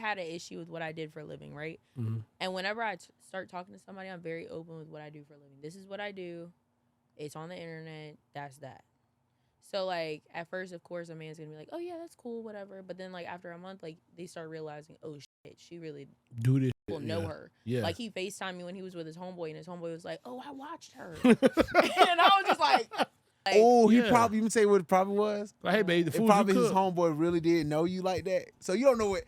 had an issue with what I did for a living, right? And whenever I start talking to somebody, I'm very open with what I do for a living. This is what I do. It's on the internet. That's that. So, like, at first, of course, a man's going to be like, oh, yeah, that's cool, whatever. But then, like, after a month, like, they start realizing, oh, shit, she really do this. Will know her. Yeah. Like, he FaceTimed me when he was with his homeboy, and his homeboy was like, oh, I watched her. And I was just like oh, he probably even say what it probably was. Like, hey, babe, the food probably you his cook. homeboy really did know you like that. So you don't know what.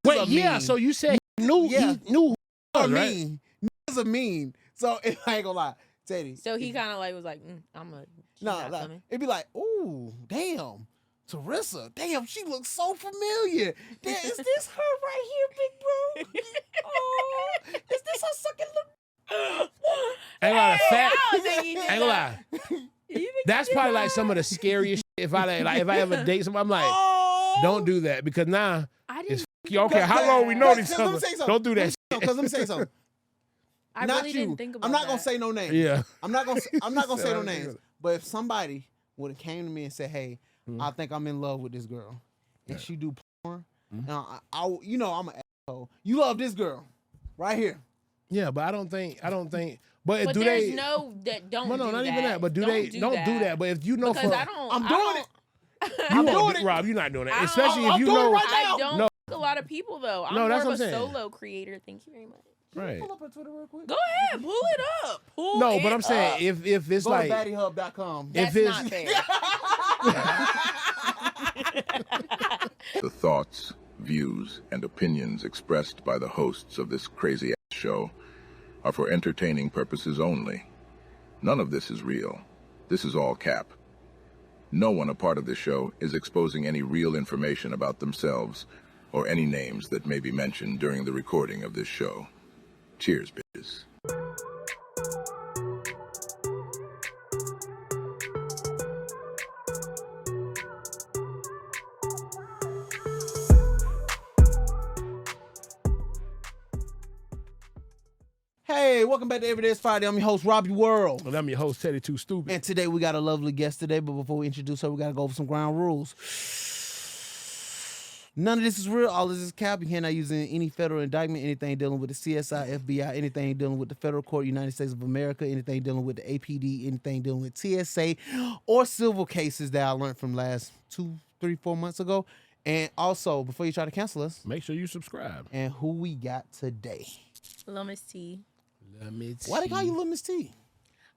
Wait, yeah. Mean. So you said he knew he knew who was, right? Mean. Niggas are mean. So I ain't gonna lie, Teddy. So he kind of like was like, I'm a. Like, it'd be like, ooh, damn, Teresa, damn, she looks so familiar. Damn, is this her right here, big bro? Oh, is this her sucking look? Ain't gonna lie. That's probably like some of the scariest shit. If I ever date somebody, I'm like, don't do that because now it's you don't care how long we know each other. Don't do that. Because let me say something. I not really you. didn't think about I'm not that. Gonna say no names. Yeah. I'm not gonna say no names. But if somebody would have came to me and said, "Hey, I think I'm in love with this girl," and she do porn, I you know I'm an asshole. You love this girl, right here. Yeah, but I don't think. But do there's they? No, that don't. No, do not that. even that. But do they? Don't do that. But if you know, because I'm doing it. I'm doing it, Rob. You're not doing it, especially if you know. I don't. A lot of people though. I'm more of a solo creator. Thank you very much. Right. Pull up her Twitter real quick. Go ahead, pull it up. No, but I'm saying if it's go like to baddiehub.com. That's not fair. The thoughts, views, and opinions expressed by the hosts of this crazy-ass show are for entertaining purposes only. None of this is real. This is all cap. No one a part of this show is exposing any real information about themselves or any names that may be mentioned during the recording of this show. Cheers, bitches. Hey, welcome back to Every Day is Friday. I'm your host, Robbie World. And I'm your host, Teddy Too Stupid. And today we got a lovely guest today, but before we introduce her, we got to go over some ground rules. None of this is real. All of this is cap. You cannot use any federal indictment, anything dealing with the CSI, FBI, anything dealing with the federal court, United States of America, anything dealing with the APD, anything dealing with TSA, or civil cases that I learned from last 2, 3, 4 months ago. And also, before you try to cancel us, make sure you subscribe. And who we got today? Lil Miss Tee. Why they call you Lil Miss Tee?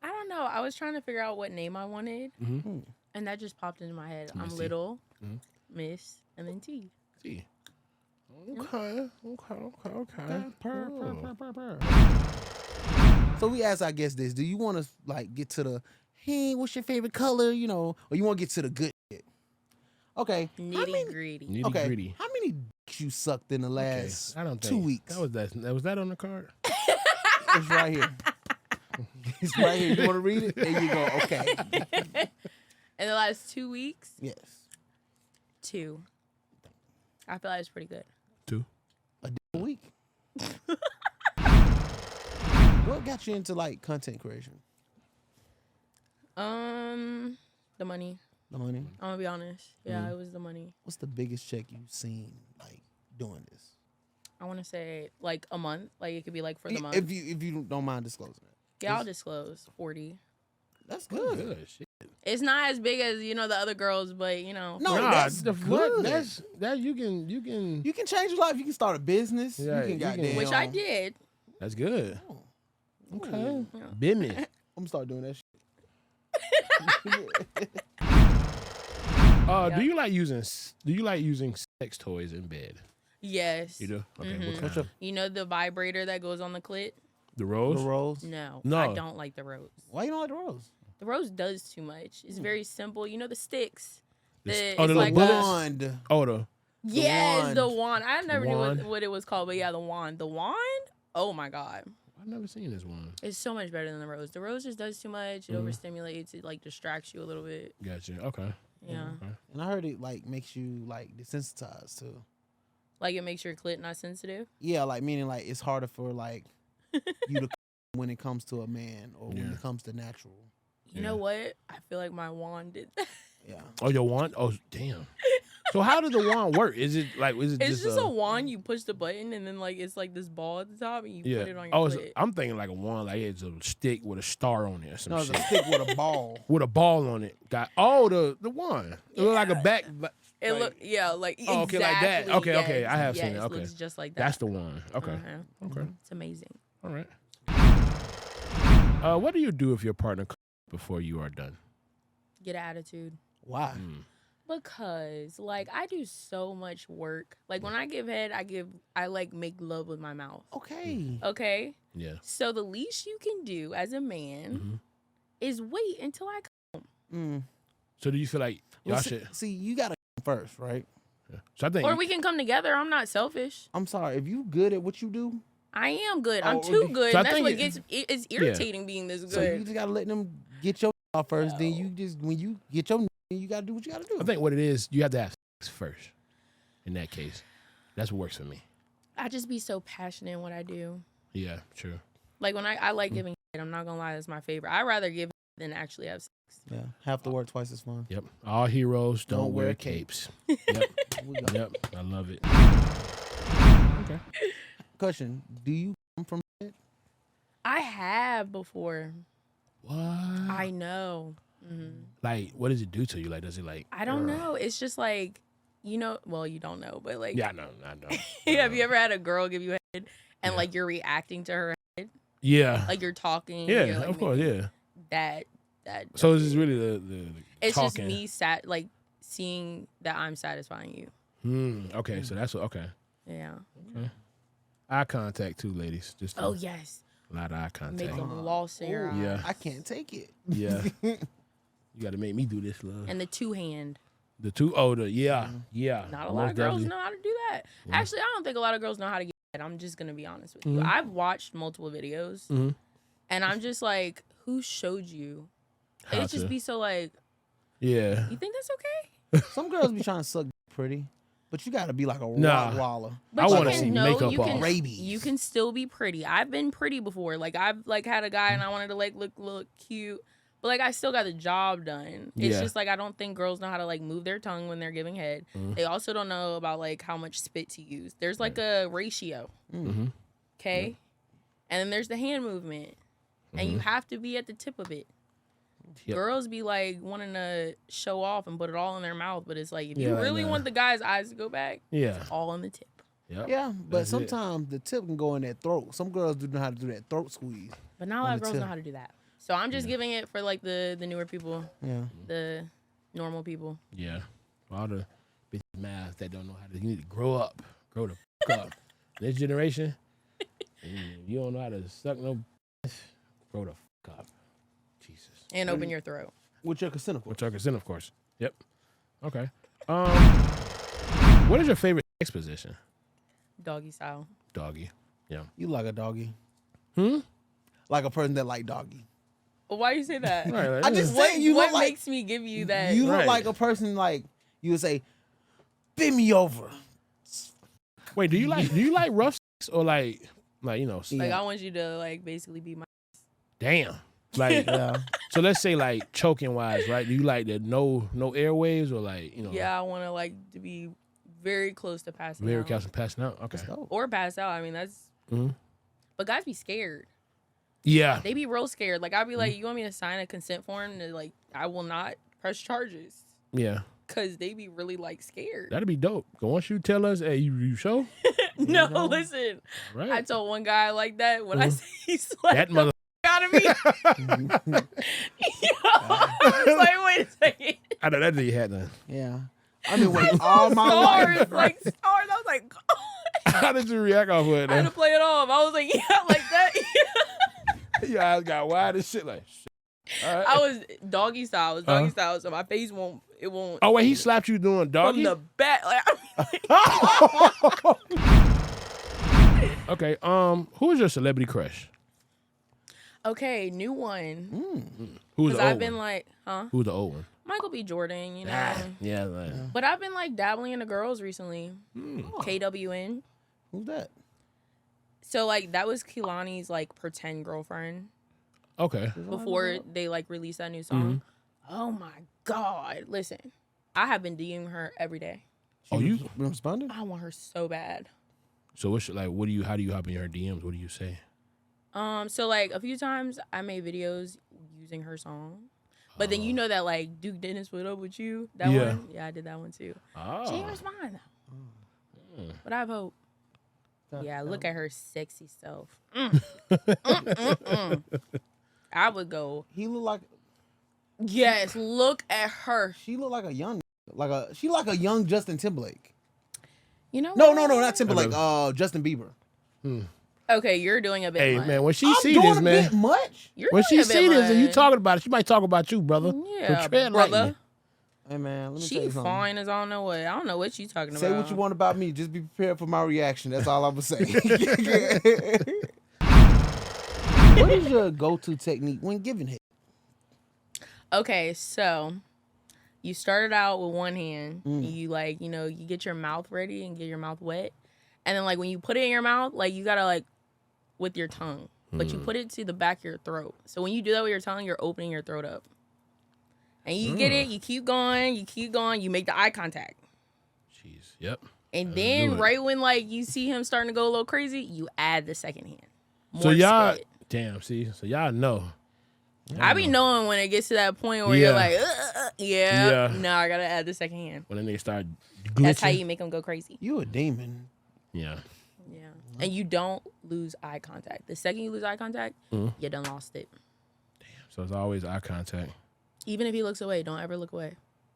I don't know. I was trying to figure out what name I wanted, and that just popped into my head. I'm Little, Miss, and then T. T. Okay. So we asked our guests this: do you want to like get to the hey, what's your favorite color? You know, or you want to get to the good shit? Okay. Nitty gritty. Okay. How many dicks you sucked in the last 2 weeks? Was that on the card? It's right here. It's right here. You want to read it? There you go. Okay. In the last 2 weeks? Yes. 2. I feel like it's pretty good. 2. A week. What got you into like content creation? The money. The money? I'm gonna be honest. Yeah, it was the money. What's the biggest check you've seen like doing this? I want to say like a month. Like it could be like for the month. If you don't mind disclosing it. Yeah, I'll disclose 40. That's good. Good shit. It's not as big as the other girls, but No, that's good. That you can change your life. You can start a business. Yeah, you can which I did. That's good. Oh. Okay. Business. I'm gonna start doing that shit. Do you like using sex toys in bed? Yes. You do? Okay. Mm-hmm. You know the vibrator that goes on the clit? The rose? The rose? No, I don't like the rose. Why you don't like the rose? The rose does too much. It's very simple. You know the sticks? The like wand. Yes, the wand. I never knew what it was called, but yeah, the wand. The wand? Oh my God. I've never seen this one. It's so much better than the rose. The rose just does too much. It overstimulates. It like distracts you a little bit. Gotcha. Okay. Yeah. Okay. And I heard it like makes you like desensitized too. Like it makes your clit not sensitive? Yeah, like meaning like it's harder for like you to when it comes to a man or when it comes to natural. You know what? I feel like my wand did that. Yeah. Oh, your wand? Oh, damn. So how does the wand work? Is it It's just a wand. You push the button, and then like it's like this ball at the top, and you put it on your clit. I'm thinking like a wand, like it's a stick with a star on it or some shit. It's a stick with a ball. With a ball on it. Got the wand. It look like a back. It look like exactly. Okay, like that. Okay, yes, okay. I have seen it. It Okay, looks just like that. That's the one. Okay, okay. It's amazing. All right. What do you do if your partner comes before you are done? Get an attitude. Why? Because like I do so much work. Like when I give head, I like make love with my mouth. Okay. Yeah. So the least you can do as a man is wait until I come. So do you feel like y'all should see? You gotta first, right? Yeah. So I think, or we can come together. I'm not selfish. I'm sorry if you good at what you do. I am good. I'm too good. So And that's what gets it's irritating being this good. So you just gotta let them get your off first. Then you just when you get your, you gotta do what you gotta do. I think what it is, you have to have sex first. In that case, that's what works for me. I just be so passionate in what I do. Yeah, true. Like when I like giving head, I'm not gonna lie, that's my favorite. I'd rather give than actually have sex. Yeah, half the work, twice as fun. Yep. All heroes don't wear capes. Yep. Yep. I love it. Okay. Question: do you come from it? I have before. What? I know. Like, what does it do to you? Like, does it like? I don't know. It's just like, well, you don't know, but like. Yeah, I know. Have you ever had a girl give you head and like you're reacting to her head? Yeah. Like you're talking. Yeah, you're, like, of course. Yeah. That. So it's really the it's talking. just me like seeing that I'm satisfying you. Okay, so that's okay. Yeah. Okay. Eye contact too, ladies. Just yes. a lot of eye contact. Make them lost in your eyes. Yeah. I can't take it. Yeah. You got to make me do this, love. And the two hand. The two older, yeah. Not a lot of girls know how to do that. Yeah. Actually, I don't think a lot of girls know how to get it. I'm just gonna be honest with you. I've watched multiple videos, and I'm just like, who showed you? It just be so like, yeah. You think that's okay? Some girls be trying to suck pretty, but you gotta be like a rock waller. But I want to see makeup off. Rabies. You can still be pretty. I've been pretty before. Like I've like had a guy and I wanted to like look cute, but like I still got the job done. It's just like I don't think girls know how to like move their tongue when they're giving head. They also don't know about like how much spit to use. There's like a ratio. Okay, and then there's the hand movement, and you have to be at the tip of it. Yep. Girls be like wanting to show off and put it all in their mouth, but it's like if you really want the guy's eyes to go back, it's all in the tip. Yep. Yeah, but sometimes the tip can go in that throat. Some girls do know how to do that throat squeeze. But not a lot of girls know how to do that. So I'm just giving it for like the newer people, the normal people. Yeah, all the bitches mouths that don't know how to. You need to grow up, grow the fuck up. This generation, you don't know how to suck no. Grow the fuck up. Jesus. And open your throat. With your consent, of course. With your consent, of course. Yep. Okay. What is your favorite sex position? Doggy style. Doggy. Yeah. You like a doggy. Like a person that like doggy. Well, why you say that? Right, like, I just say you what look like, makes me give you that? You look like a person like you would say, bend me over. Wait, do you like rough sex or like you know? Like I want you to like basically be my. Damn. Like, so let's say like choking wise, right? Do you like the no airwaves or like, you know? Yeah, I want to like to be very close to passing out. Very close to passing out. Okay. Or pass out. I mean, that's. But guys be scared. Yeah. They be real scared. Like I'll be like, you want me to sign a consent form? And like, I will not press charges. Yeah. Cause they be really like scared. That'd be dope. Once you tell us, hey, you show? No, listen. Right. I told one guy like that when I say he slept. That mother. Out of me. I was like, wait a second. I know that you had none. Yeah. I've been waiting all my life. Like stars. I was like, God. How did you react off of it? I had to play it off. I was like, yeah, like that. Your eyes got wide and shit like shit. All right. I was doggy style. So my face won't. Oh wait, he slapped you doing doggy? From the back. Like, okay. Who is your celebrity crush? Okay, new one. Who's the old I've been like, Who's the old one? Michael B. Jordan, you know. Yeah. But I've been like dabbling in the girls recently. KWN. Who's that? So like that was Kehlani's like pretend girlfriend. Okay. Before they like released that new song. Oh my God! Listen, I have been DMing her every day. You responded? I want her so bad. So what's like? What do you? How do you hop in her DMs? What do you say? So like a few times I made videos using her song. But then you know that like Duke Dennis What Up With You? That one? Yeah, I did that one too. Oh. She didn't respond though. But I have hope. Yeah, look at her sexy self. I would go. He look like. Yes, look at her. She look like a young, she like a young Justin Timberlake. You know? No, not Timberlake. Justin Bieber. Okay, you're doing a bit. Hey much. man, when she I'm see doing this, a man, bit much. when she see this and you talking about it, she might talk about you, brother. Yeah, so tread brother. lightly. Hey man, let me tell She you something. fine as I don't know what. I don't know what she's talking Say about. what you want about me. Just be prepared for my reaction. That's all I'm gonna say. What is your go-to technique when giving head? Okay, so you started out with one hand. You like, you get your mouth ready and get your mouth wet. And then like when you put it in your mouth, like you gotta like with your tongue. But you put it to the back of your throat. So when you do that with your tongue, you're opening your throat up. And you get it, you keep going, you make the eye contact. Jeez, yep. And then right when like you see him starting to go a little crazy, you add the second hand. So y'all, damn, see, so y'all know. I be knowing when it gets to that point where you're like, no, I gotta add the second hand. When they start glitching. That's how you make them go crazy. You a demon. Yeah. Yeah. And you don't lose eye contact. The second you lose eye contact, you done lost it. Damn. So it's always eye contact. Even if he looks away, don't ever look away.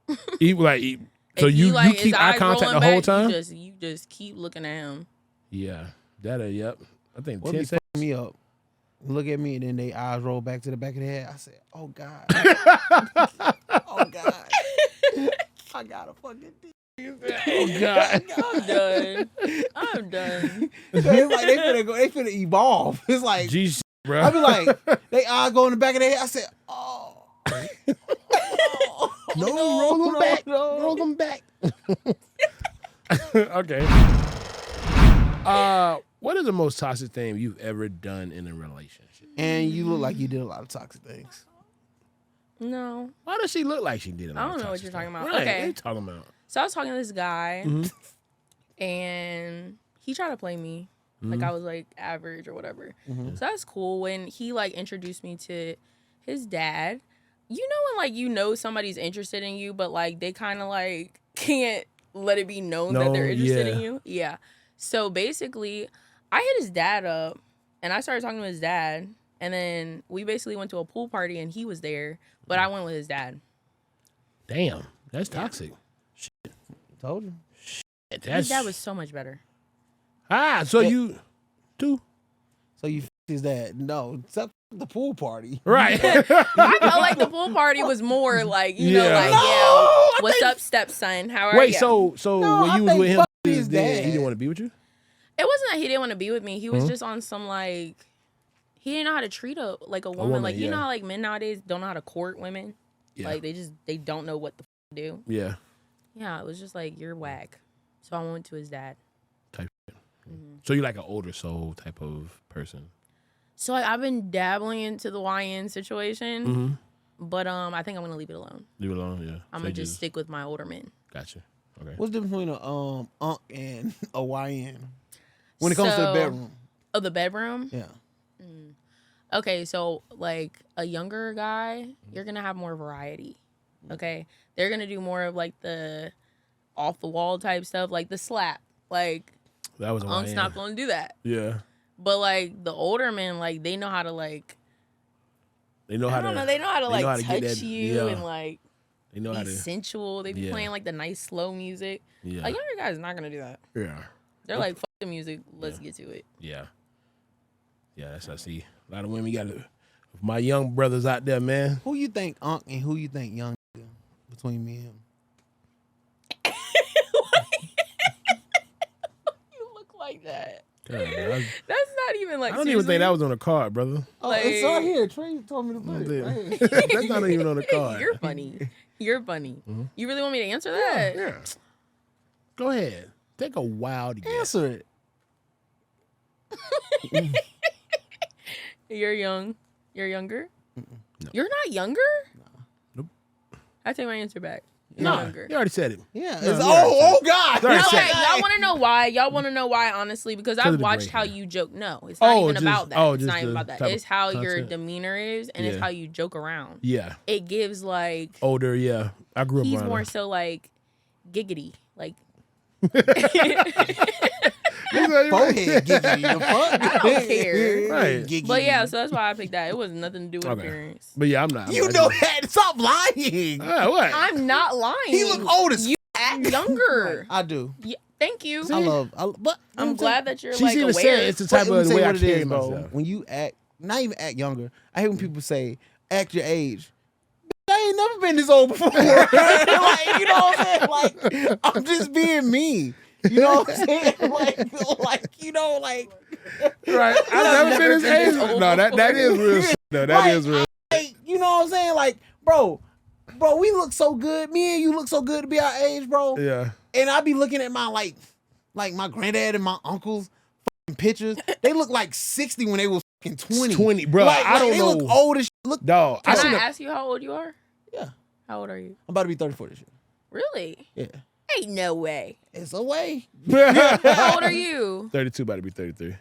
So you keep eye contact the whole time? You just keep looking at him. Yeah. Yep. I think What 10 be seconds. fucking me up? Look at me and then they eyes roll back to the back of the head. I said, oh God. Oh God. I got a fucking dick. Oh God. I'm done. It's like they finna evolve. It's like, Jeez, bro. I be like, they eyes go in the back of the head. I said, oh. Roll them back. Roll them back. Okay. What is the most toxic thing you've ever done in a relationship? And you look like you did a lot of toxic things. No. Why does she look like she did a lot I don't of know what toxic you're talking stuff? about. Right, Okay. What are you talking about? So I was talking to this guy, and he tried to play me. Like I was like average or whatever. So that's cool. When he like introduced me to his dad, you know when like you know somebody's interested in you, but like they kind of like can't let it be known that they're interested in you. Yeah. So basically, I hit his dad up, and I started talking to his dad, and then we basically went to a pool party, and he was there, but I went with his dad. Damn, that's toxic. Shit. Told you. Shit, His dad was so much better. So you too? So you his dad? No, except the pool party. Right. I felt like the pool party was more like, you know, like, what's up, stepson? How are you? Wait, so when you was with him, his dad, he didn't want to be with you? It wasn't that he didn't want to be with me. He was just on some like, he didn't know how to treat a woman. Like, you know how like men nowadays don't know how to court women? Yeah. Like they don't know what the do. Yeah. Yeah, it was just like, you're whack. So I went to his dad. Type shit. So you're like an older soul type of person. So like, I've been dabbling into the YN situation, but I think I'm gonna leave it alone. Leave it alone, yeah. I'm gonna just stick with my older men. Gotcha. Okay. What's the difference between a unk and a YN when it comes to the bedroom? Oh, the bedroom? Yeah. Okay, so like a younger guy, you're gonna have more variety. Okay, they're gonna do more of like the off the wall type stuff, like the slap. Like that was a Unk's YN. not gonna do that. Yeah. But like the older men, like they know how to like. They know how to. They know how to like get touch that, you and like. They know be how to sensual. They be playing like the nice slow music. Yeah. Like younger guys not gonna do that. Yeah. They're like, fuck the music. Let's get to it. Yeah. Yeah, that's what I see. A lot of women got to. My young brothers out there, man. Who you think unk and who you think young between me and him? You look like that. God, That's not even like. I don't even think that was on the card, brother. Oh, it's right here. Trey told me to put it. Right here. That's not even on the card. You're funny. You're funny. You really want me to answer that? Yeah. Go ahead. Take a wild guess. Answer it. You're young. You're younger. No. You're not younger. Nope. I take my answer back. younger. You already said it. Yeah. No, Oh God. Sorry, No, sorry. y'all want to know why? Y'all want to know why? Honestly, because I've of the watched gray how hair. you joke. No, it's not even just- about that. It's just not even the about that. type of It's how your content. demeanor is, and it's Yeah. how you joke around. Yeah. It gives like Older, yeah. I grew up he's around more her. so like giggity, like. Forehead giggity. The fuck? I don't care. Right. Giggity. But yeah, so that's why I picked that. It was nothing to do with Okay. appearance. But yeah, I'm not. You know that. Stop lying. What? I'm not lying. He look old as You act younger. I do. Yeah, thank you. But I'm glad that you're She's like even aware. saying it's the type Let me of the tell way you I what it carry is, bro. myself. When you act, not even act younger. I hate when people say act your age. I ain't never been this old before. Like, you know what I'm saying? Like, I'm just being me. You know what I'm saying? Like, you know, like, Right. I've never been his age. No, that is real shit. No, that is real. like, you know what I'm saying? Like, bro, we look so good. Me and you look so good to be our age, bro. Yeah. And I be looking at my like my granddad and my uncles pictures. They look like 60 when they was fucking 20. 20, bro. I don't they know. look old as shit. Look, Dog, I Can seen I a ask you how old you are? yeah. How old are you? I'm about to be 34 this year. Really? Yeah. Ain't no way. It's a way. How old are you? 32, about to be 33.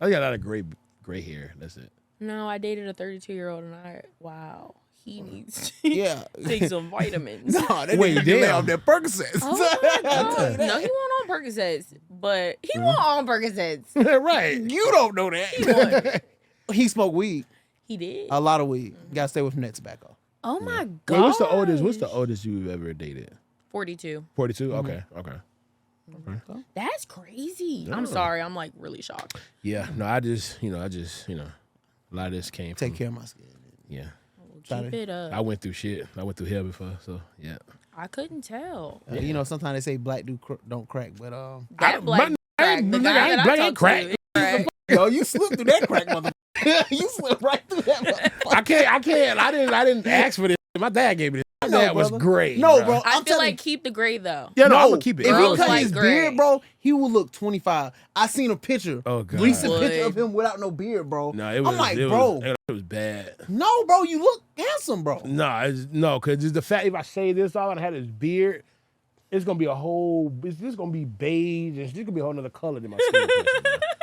I got a lot of gray hair. That's it. No, I dated a 32-year-old and wow, he needs to Yeah. take some vitamins. No, they Wait, need to lay damn. off their Percocets. Oh my God. No, he won't on Percocets, but he won't on Percocets. Right. You don't know that. He smoked weed. He did. A lot of weed. Gotta stay away from that tobacco. Oh my Wait, God. what's the oldest you've ever dated? 42. 42? Okay. That's crazy. I'm sorry. I'm like really shocked. Yeah. No, I just, a lot of this came Take from, care of my skin. yeah. Keep it up. I went through shit. I went through hell before, so yeah. I couldn't tell. You know, sometimes they say black don't crack, but That black crack, the guy that I talked to, crack. yo, you slipped through that crack, motherfucker. You slipped right through that motherfucker. I can't. I didn't ask for this. My dad gave me this. My dad was brother. great. No, bro. I I'm feel telling like keep the gray though. Yeah, no, No, I'm gonna keep it. If Girls he cut like his gray. beard, bro, he would look 25. I seen a picture. Oh, God. Recent Would. picture of him without no beard, bro. No, it was. I'm like, it bro. was, it was bad. No, bro, you look handsome, bro. No, because just the fact if I say this, all I had his beard. It's gonna be a whole. It's just gonna be beige. It's just gonna be a whole nother color than my skin.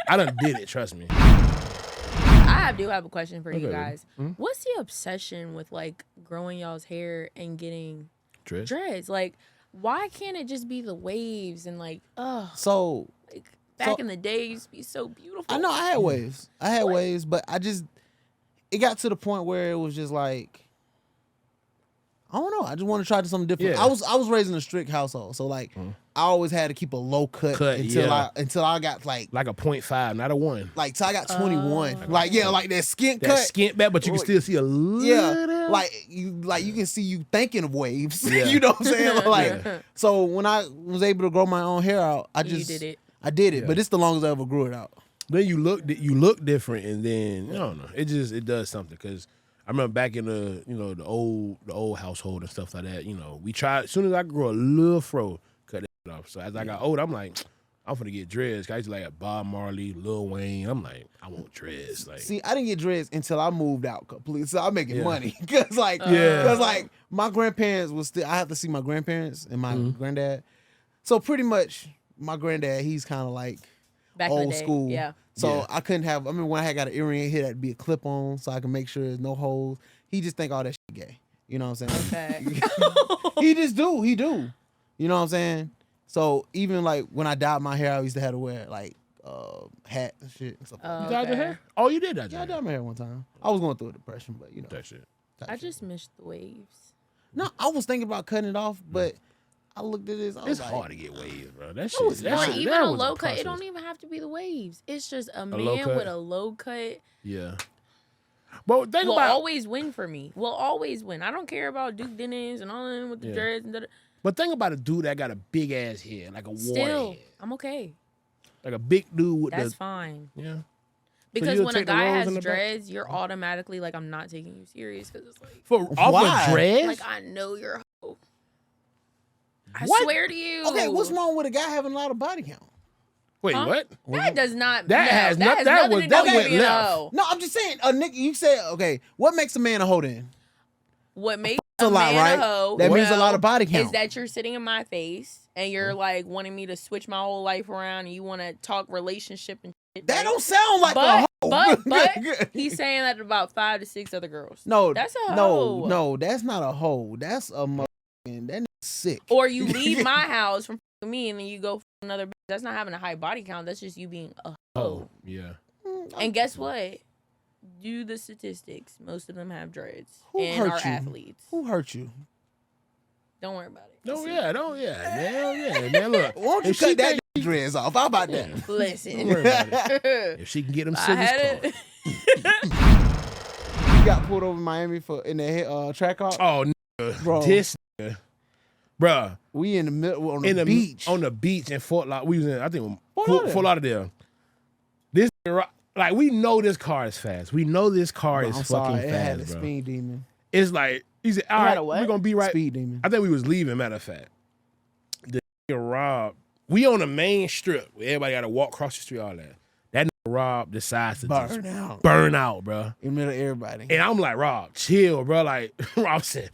I done did it. Trust me. I do have a question for you Okay. guys. What's the obsession with like growing y'all's hair and getting Dress. dreads? Like, why can't it just be the waves and like, So like back in the day, it used to be so beautiful. I know I had waves. Waves, but it got to the point where it was just like, I don't know. I just want to try something different. Yeah. I was raised in a strict household, so like I always had to keep a low cut until I got like a 0.5, not a 1. till I got 21. Like like that skin That cut. skint back, but you can still see a little. Yeah, like you can see you thinking of waves. Yeah. You know what I'm saying? Like, Yeah. so when I was able to grow my own hair out, I You just did it. I did it, Yeah. but it's the longest I ever grew it out. Then you look different, and then I don't know. It does something because I remember back in the old household and stuff like that. We tried as soon as I grew a little fro, cut it off. So as I got older, I'm like, I'm gonna get dreads. I used to like Bob Marley, Lil Wayne. I'm like, I want dreads. Like, See, I didn't get dreads until I moved out completely. So I'm making money because like my grandparents was still. I have to see my grandparents and my granddad. So pretty much my granddad, he's kind of like Back in old the day. school. Yeah. So Yeah. I couldn't have. I mean, when I had got an earring, it had to be a clip on, so I can make sure there's no holes. He just think all that shit gay. You know what I'm saying? Okay. He just do. He do. You know what I'm saying? So even like when I dyed my hair, I used to have to wear like hat and shit and stuff. Like that. you dyed your Okay. hair? Oh, you did dye Yeah, your I hair. dyed my hair one time. I was going through a depression, but you know. That shit. type I shit. just missed the waves. No, I was thinking about cutting it off, but I looked at this. I was It's like, hard to get waves, bro. That shit. was that Or fine. shit- even that a was low cut. It process. don't even have to be the waves. It's just a low man cut? with a low cut. Yeah. But think Will about. always win for me. Will always win. I don't care about Duke Dennis and all them with the Yeah. dreads and But think about a dude that got a big ass head, like a still. warhead, I'm okay. like a big dude with That's the fine. yeah. Because you'll when a take the guy rolls has in the back? dreads, you're automatically like, I'm not taking you serious because it's like, For off Why? of dreads. like I know you're a hoe. I What? swear to you. okay, what's wrong with a guy having a lot of body count? Wait, Huh? what? That does not. That no, has that not- has that nothing was- to that do with went being a left. hoe. No, I'm just saying, a nigga. You said okay. What makes a man a hoe then? what makes a lot, man right? a hoe, That means a lot of body count. Is that you're sitting in my face and you're like wanting me to switch my whole life around and you want to talk relationship and shit. That right? don't sound like a hoe. But he's saying that about 5 to 6 other girls. No, that's a hoe. No, that's not a hoe. That's a motherfucking, that nigga sick. Or you leave my house from me and then you go for another bitch. That's not having a high body count. That's just you being a hoe. Yeah. And guess what? Do the statistics. Most of them have dreads. Who and hurt are you? athletes. Who hurt you? Don't worry about it. Man, look. Won't you cut that dreads off? How about that? Listen. Don't worry about it. If she can get them scissors, You got pulled over in Miami in the track car. Oh, nigga. Bro. This nigga. Bruh. We in the middle on the beach. On the beach in Fort Lauderdale. We was in, I think, Fort Lauderdale. This nigga, like, we know this car is fast. We know this car is fucking it fast, had a bro. speed demon. It's like, he said, all right, we're going to be right. Speed demon. I think we was leaving, matter of fact. The nigga Rob, we on the main strip where everybody got to walk across the street, all that. That nigga Rob decides to burn out, bro. In the middle of everybody. And I'm like, Rob, chill, bro. Like, Rob said,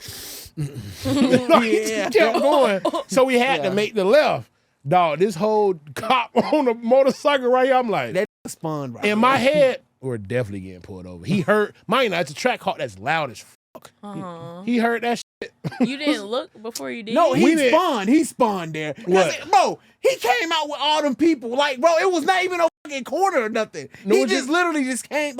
yeah. kept going. So we had to make the left. Dog, this whole cop on the motorcycle right here, I'm like, that spun right in my head, we're definitely getting pulled over. He heard, mind you, it's a track car that's loud as fuck. He heard that shit. You didn't look before you did? No, he spawned. He spawned there. What? Bro, he came out with all them people. Like, bro, it was not even a fucking corner or nothing. No, he just literally just came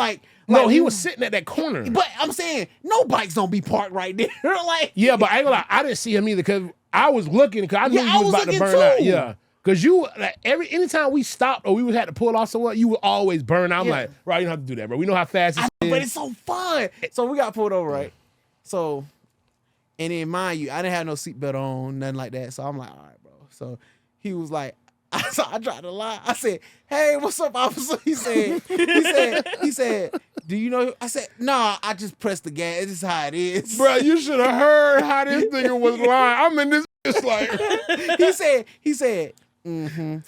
no, he was sitting at that corner. But I'm saying, no bikes don't be parked right there. Like, yeah, but I ain't gonna lie, I didn't see him either because I was looking because I knew he was about to burn out. Yeah. Cause you like anytime we stopped or we would have to pull off somewhere, you would always burn out. I'm like, right, you don't have to do that, bro. We know how fast it is. But it's so fun. So we got pulled over, right? So, and then mind you, I didn't have no seatbelt on, nothing like that. So I'm like, all right, bro. So he was like, I tried to lie. I said, hey, what's up, officer? He said, do you know? I said, nah, I just pressed the gas. This is how it is. Bro, you should have heard how this nigga was lying. I'm in this just like he said,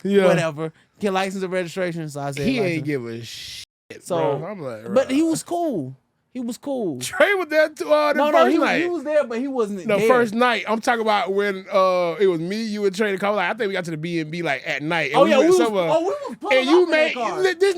whatever. Get license and registration. So I said, he ain't give a shit. So bro. I'm like, bro. But he was cool. He was cool. Trey was there too. First night. He was there, but he wasn't the there. first night. I'm talking about when it was me, you, and Trey to come. Like, I think we got to the B&B like at night. And we was pulling and you up made in that car. this,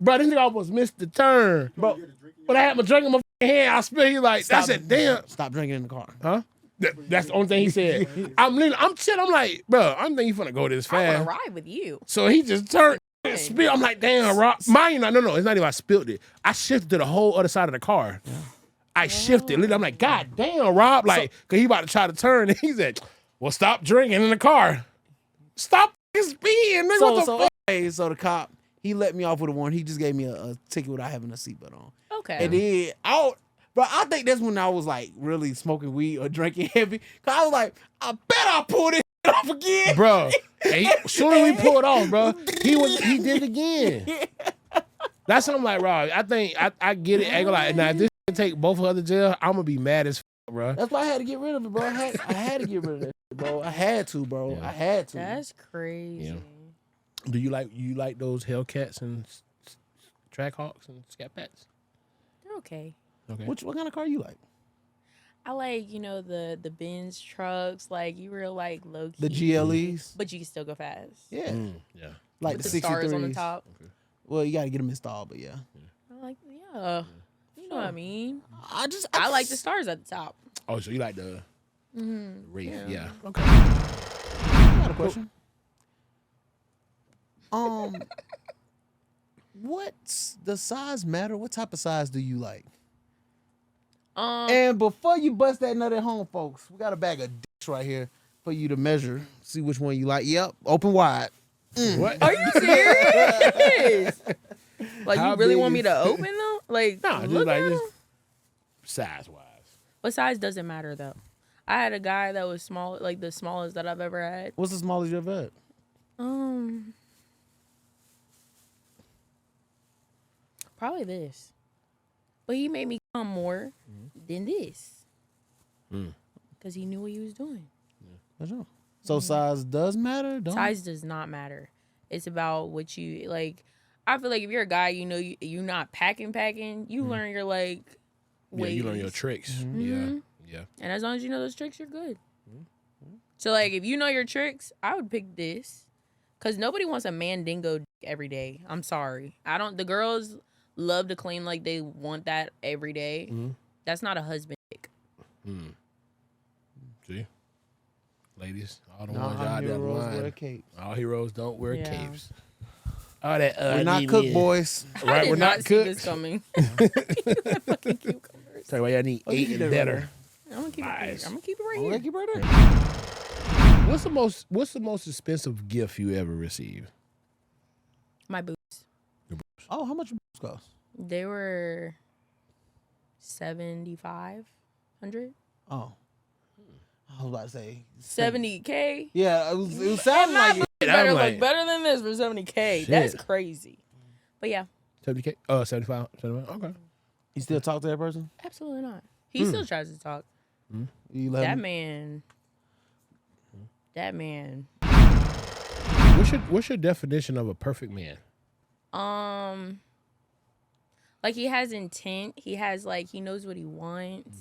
bro. This nigga almost missed the turn, bro. But I had my drink in my hand. I spilled. He like, I said, damn. Stop drinking in the car. Huh? That's the only thing he said. I'm chilling. I'm like, bro, I don't think you finna go this fast. I want to ride with you. So he just turned and spilled. I'm like, damn, Rob. Mine, no, it's not even I spilled it. I shifted to the whole other side of the car. Yeah. I shifted. I'm like, God damn, Rob. Like, because he about to try to turn. And he said, well, stop drinking in the car. Stop speeding. Nigga, so the cop, he let me off with a warning. He just gave me a ticket without having a seatbelt on. Okay. And then, I think that's when I was like really smoking weed or drinking heavy. Because I was like, I bet I pulled it off again. Bro, soon as we pulled off, bro, he did it again. That's something like, Rob, I think, I get it. I ain't gonna lie. Now, if this take both of us to jail, I'm gonna be mad as fuck, bro. That's why I had to get rid of it, bro. I had to get rid of that shit, bro. I had to, bro. Yeah. I had to. That's crazy. Yeah. Do you like those Hellcats and Trackhawks and Scat Pats? They're okay. What kind of car you like? I like, the Benz trucks, like you real like low key. The GLEs. But you can still go fast. Yeah. Yeah. Like with the 63s. Stars on the top. Okay. Well, you gotta get them installed, but yeah. I like, yeah. You know what I mean? I like the stars at the top. Oh, so you like the Wraith? Yeah. Okay. I got a question. What's the size matter? What type of size do you like? And before you bust that nut at home, folks, we got a bag of dicks right here for you to measure. See which one you like. Yep, open wide. What? Are you serious? Like, How you really big want me is- to open them? Like, No, just look like at just them? size wise. What size doesn't matter, though. I had a guy that was small, like the smallest that I've ever had. What's the smallest you ever had? Probably this. But he made me come more than this. Because he knew what he was doing. That's all. So size does matter? Don't? Size does not matter. It's about what you, like, I feel like if you're a guy, you're not packing, you learn your, like, ways. Yeah, you learn your tricks. Yeah. Yeah. And as long as you know those tricks, you're good. So, like, if you know your tricks, I would pick this. Because nobody wants a mandingo every day. I'm sorry. The girls love to claim like they want that every day. That's not a husband dick. See? Ladies, all the No, ones all y'all that heroes line. wear capes. All heroes don't wear Yeah. capes. All that We're not cooked, boys. I Right, did we're not see cooked. this coming. That fucking cucumbers. Tell you why y'all need 8 and better. I'm gonna keep it. Nice. I'm gonna keep it right I'm here. gonna keep right there. What's the most expensive gift you ever received? My boots. Oh, how much boots cost? They were $7,500. Oh. I was about to say $70K. Yeah, it was sounding like it. Better I'm look like, better than this for $70K. Shit. That's crazy. But yeah, 70K? 75? Okay. You still talk to that person? absolutely not. He still tries to talk. You let That him? man. That man. What's your definition of a perfect man? Like he has intent. He has he knows what he wants.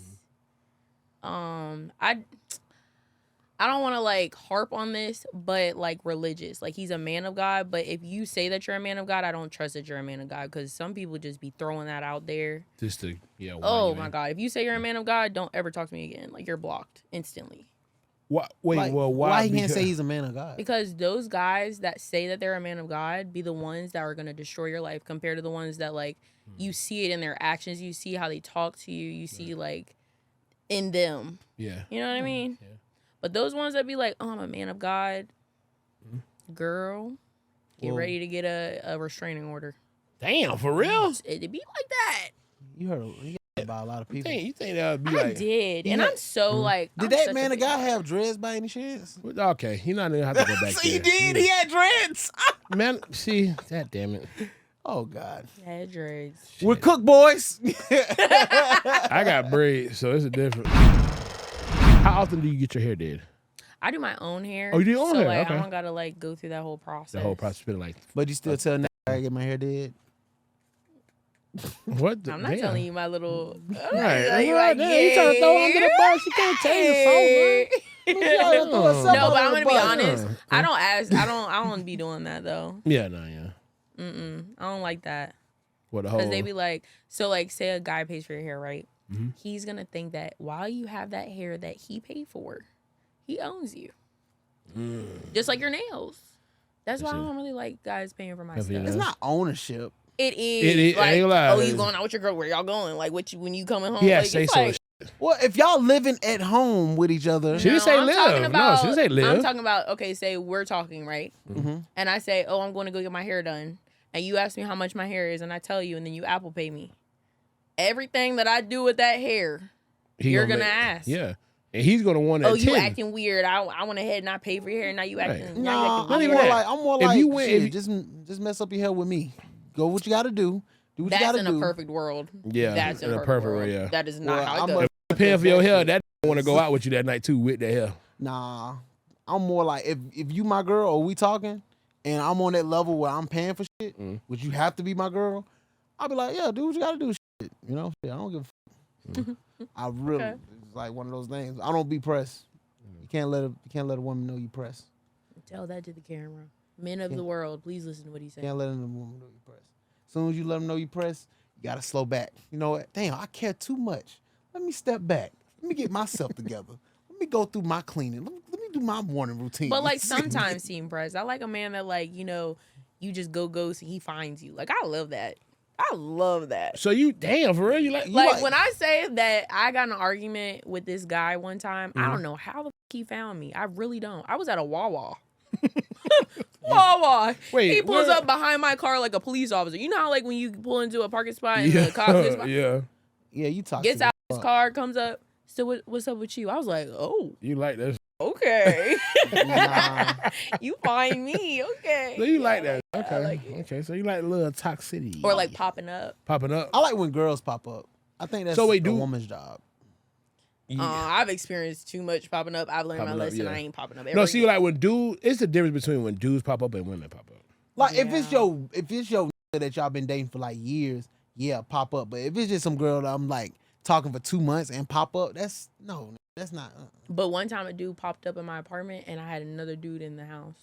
I don't want to harp on this, but religious. Like he's a man of God, but if you say that you're a man of God, I don't trust that you're a man of God because some people just be throwing that out there. Just to Oh my God! If you say you're a man of God, don't ever talk to me again. Like you're blocked instantly. Why? Why he can't say he's a man of God? Because those guys that say that they're a man of God be the ones that are gonna destroy your life compared to the ones that you see it in their actions, you see how they talk to you, you see in them. Yeah. You know what I mean? Yeah. But those ones that be like, oh, I'm a man of God, girl, get ready to get a restraining order. Damn, for real? It'd be like that. You heard about a lot of people. You think that would be I did. And I'm so Did that man of God have dreads by any chance? Okay, he not gonna have to go back So there. you did? He had dreads. Man, see, God damn it. Oh God. Yeah, dreads. We're cook boys. I got braids, so it's a different. How often do you get your hair did? I do my own hair. Oh, you do your own so, hair? Okay. I don't gotta go through that whole process. The whole process been But you still tell I get my hair did. What? I'm not telling you my little. Right. You Right. You trying to throw under the bus? You can't change the phone, man. No, but I'm gonna be honest. I don't ask. I don't be doing that though. Yeah, no, yeah. I don't like that. What the whole? Because they be like, so say a guy pays for your hair, right? He's gonna think that while you have that hair that he paid for, he owns you. Just like your nails. That's why I don't really like guys paying for my stuff. It's not ownership. It is. It is. I ain't lie. Oh, you going out with your girl? Where y'all going? When you coming home? Yeah, like, say it's so. like, Well, if y'all living at home with each other, She didn't say I'm live. talking about, No, she didn't say live. I'm talking about, okay, say we're talking, right? And I say, oh, I'm going to go get my hair done. And you ask me how much my hair is, and I tell you, and then you Apple Pay me. Everything that I do with that hair, you're going to ask. Yeah. And he's going to want to Oh, you acting weird. I went ahead and I paid for your hair, and now you acting. no, Now you I'm acting more weird. like, I'm more If like, you went- shit, if just mess up your hair with me. Go what you got to do. Do what you got That's to in do. a perfect world. Yeah, That's in a perfect world. yeah. That is not Well, how it I'm goes. Paying for your hair, that want to go out with you that night too with that hair. Nah, I'm more like if you my girl or we talking, and I'm on that level where I'm paying for shit, which you have to be my girl. I'll be like, yeah, do what you got to do. Shit, you know, shit, I don't give a fuck. I really it's like one of those things. I don't be pressed. You can't let a woman know you pressed. Tell that to the camera. Men of the world, please listen to what he's saying. Can't let a woman know you pressed. As soon as you let them know you pressed, you gotta slow back. You know what? Damn, I care too much. Let me step back. Let me get myself together. Let me go through my cleaning. Let me do my morning routine. But sometimes he impressed. I like a man that you just go ghost and he finds you. I love that. I love that. So you damn for real? You like When I say that I got in an argument with this guy one time, I don't know how the fuck he found me. I really don't. I was at a Wawa. Wawa. Wait, he pulls where- up behind my car like a police officer. You know how when you pull into a parking spot and the cop gets by, yeah. yeah, you talk. gets out his car, comes up. So what's up with you? I was like, oh, You like that? okay. Nah. You find me, okay. So you like that? Okay. I like it. Okay. So you like a little toxicity Or popping up. popping up. I like when girls pop up. I think that's So wait, a do- woman's job. I've experienced too much popping up. I've learned my Popping up, lesson. yeah. I ain't popping up. No, ever see, again. like when dudes, it's the difference between when dudes pop up and women pop up. Like if it's your that y'all been dating for years, yeah, pop up. But if it's just some girl that I'm talking for 2 months and pop up. That's not. But one time a dude popped up in my apartment and I had another dude in the house.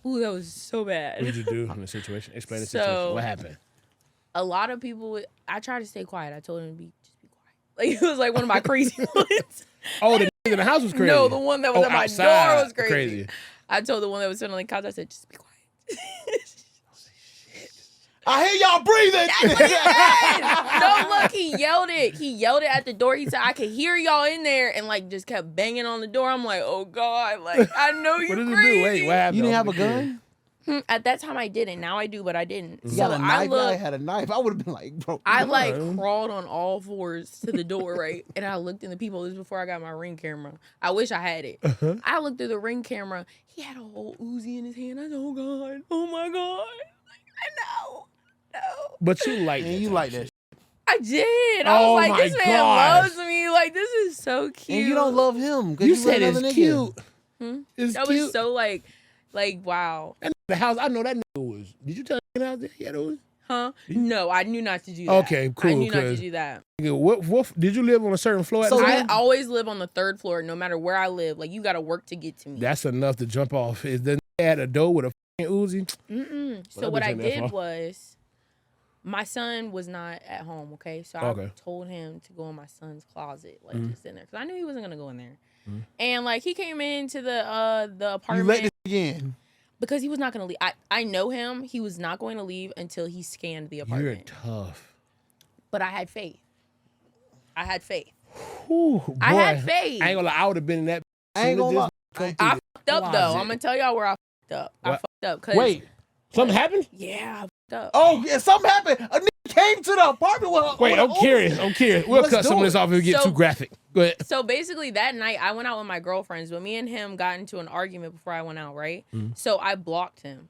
Ooh, that was so bad. What did you do in the situation? Explain the situation. What happened? A lot of people, I tried to stay quiet. I told him to just be quiet. Like, it was like one of my crazy ones. Oh, the nigga in the house was crazy. No, the one that was at my door was crazy. I told the one that was sitting on the couch, I said, just be quiet. I hear y'all breathing. That's what he said. No, look, he yelled it. He yelled it at the door. He said, I could hear y'all in there, and like just kept banging on the door. I'm like, oh God, like I know you. What did crazy. it do? Wait, what happened? You didn't have a gun? At that time I didn't. Now I do, but I didn't. You So got a knife? I had a knife. I would have been like, bro. I like crawled on all fours to the door, right? And I looked in the people. This was before I got my Ring camera. I wish I had it. I looked through the Ring camera. He had a whole Uzi in his hand. I said, oh God, oh my God. Like, I know. No. But you like that. You like that shit. I did. I was like, this man loves me. Like, this is so cute. And you don't love him. You said it's cute. It's that cute. was so like wow. And the house, I know that nigga was. Did you tell him out there? Yeah, was. Huh? No, I knew not to do that. Okay, cool. I knew not to do that. What did you live on a certain floor? So I always live on the 3rd floor, no matter where I live. Like, you got to work to get to me. That's enough to jump off. Is then had a door with a Uzi? So what I did was, my son was not at home, okay? So I told him to go in my son's closet, like just in there. Because I knew he wasn't going to go in there. And like he came into the apartment. You let this again. Because he was not going to leave. I know him. He was not going to leave until he scanned the apartment. You're tough. But I had faith. I had faith. Ooh, boy. I had faith. I ain't gonna lie. I would have been in that. I ain't gonna lie. I fucked up, though. I'm going to tell y'all where I fucked up. I fucked up. Cause, wait. Something happened? Yeah, I fucked up. Oh, yeah, something happened. A nigga came to the apartment with her. Wait, I'm curious. We'll cut some of this off if we get too graphic. Go ahead. So basically that night I went out with my girlfriends, but me and him got into an argument before I went out, right? So I blocked him.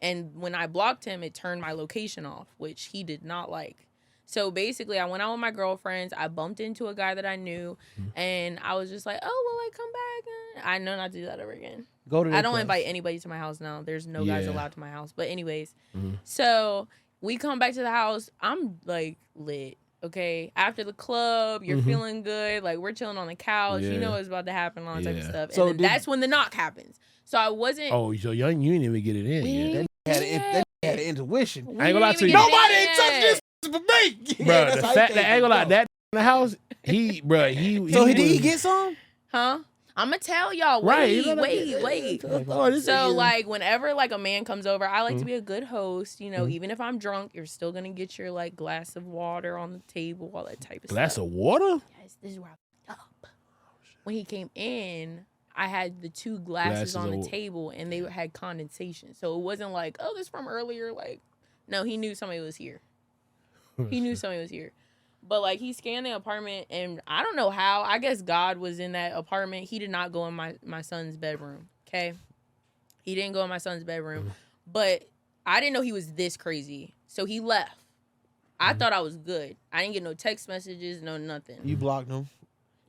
And when I blocked him, it turned my location off, which he did not like. So basically I went out with my girlfriends. I bumped into a guy that I knew, and I was just like, oh, well, like, come back. I know not to do that ever again. I don't invite anybody to my house now. There's no guys allowed to my house. But anyways, so we come back to the house. I'm like lit. Okay, after the club, you're feeling good. Like, we're chilling on the couch. You know what's about to happen, all that type of stuff. So and then that's when the knock happens. So I wasn't. Oh, so you didn't even get it in yet. That had an intuition. I ain't gonna lie to you. Nobody ain't touched this for me. Bro, the fact that I ain't gonna lie, that in the house, he. So did he get some? Huh? I'm gonna tell y'all. Wait. So like, whenever like a man comes over, I like to be a good host. You know, even if I'm drunk, you're still gonna get your like glass of water on the table, all that type of stuff. Glass of water? Yes, this is where I fucked up. When he came in, I had the 2 glasses on the table, and they had condensation. So it wasn't like, oh, this from earlier. Like, no, he knew somebody was here. But, like, he scanned the apartment, and I don't know how. I guess God was in that apartment. He did not go in my son's bedroom, okay? He didn't go in my son's bedroom. But I didn't know he was this crazy. So he left. I thought I was good. I didn't get no text messages, no nothing. You blocked him?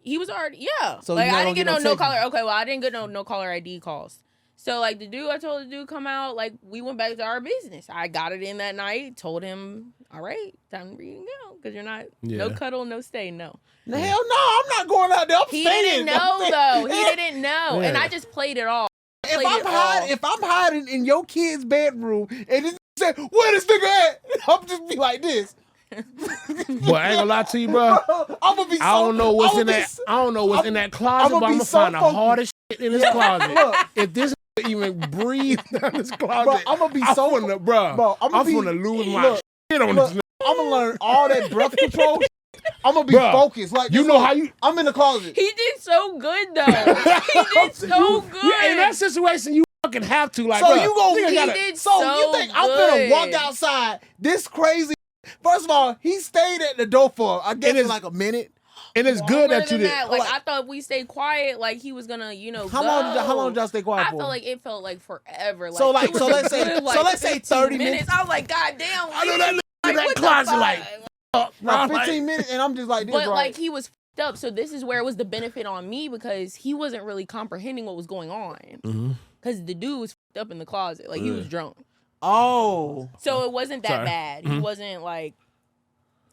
He was already, yeah. So like, I didn't get no caller. Okay, well, I didn't get no caller ID calls. So, like, I told the dude come out, like, we went back to our business. I got it in that night, told him, all right, time for you to go. Because you're not, no cuddle, no stay, no. Hell no, I'm not going out there. He didn't know, though. He didn't know. And I just played it off. If I'm hiding in your kid's bedroom and this say, where this nigga at? I'm just be like this. Boy, I ain't gonna lie to you, bro. I'm gonna be I don't know what's in that. I don't know what's in that closet, but I'm gonna find the hardest shit in this closet. Look, if this even breathe down this closet, bro, I'm gonna be I'm gonna lose my shit on this. I'm gonna learn all that breath control. I'm gonna be focused. Like, you know how you. I'm in the closet. He did so good though. He did so good. Yeah, in that situation, you fucking have to. Like, so bro, you gonna he gotta, did so you think I'm gonna walk outside this crazy? First of all, he stayed at the door for I guess like a minute. And it's good that you did. Like, I thought if we stayed quiet, like he was gonna, How long did y'all stay quiet for? I felt like it felt like forever. Like, so let's say 30 minutes. I was like, God damn. I know that in that closet like 15 minutes, and I'm just like this. But like he was f***ed up, so this is where it was the benefit on me because he wasn't really comprehending what was going on. Because the dude was f***ed up in the closet, like he was drunk. Oh, so it wasn't that bad. He wasn't like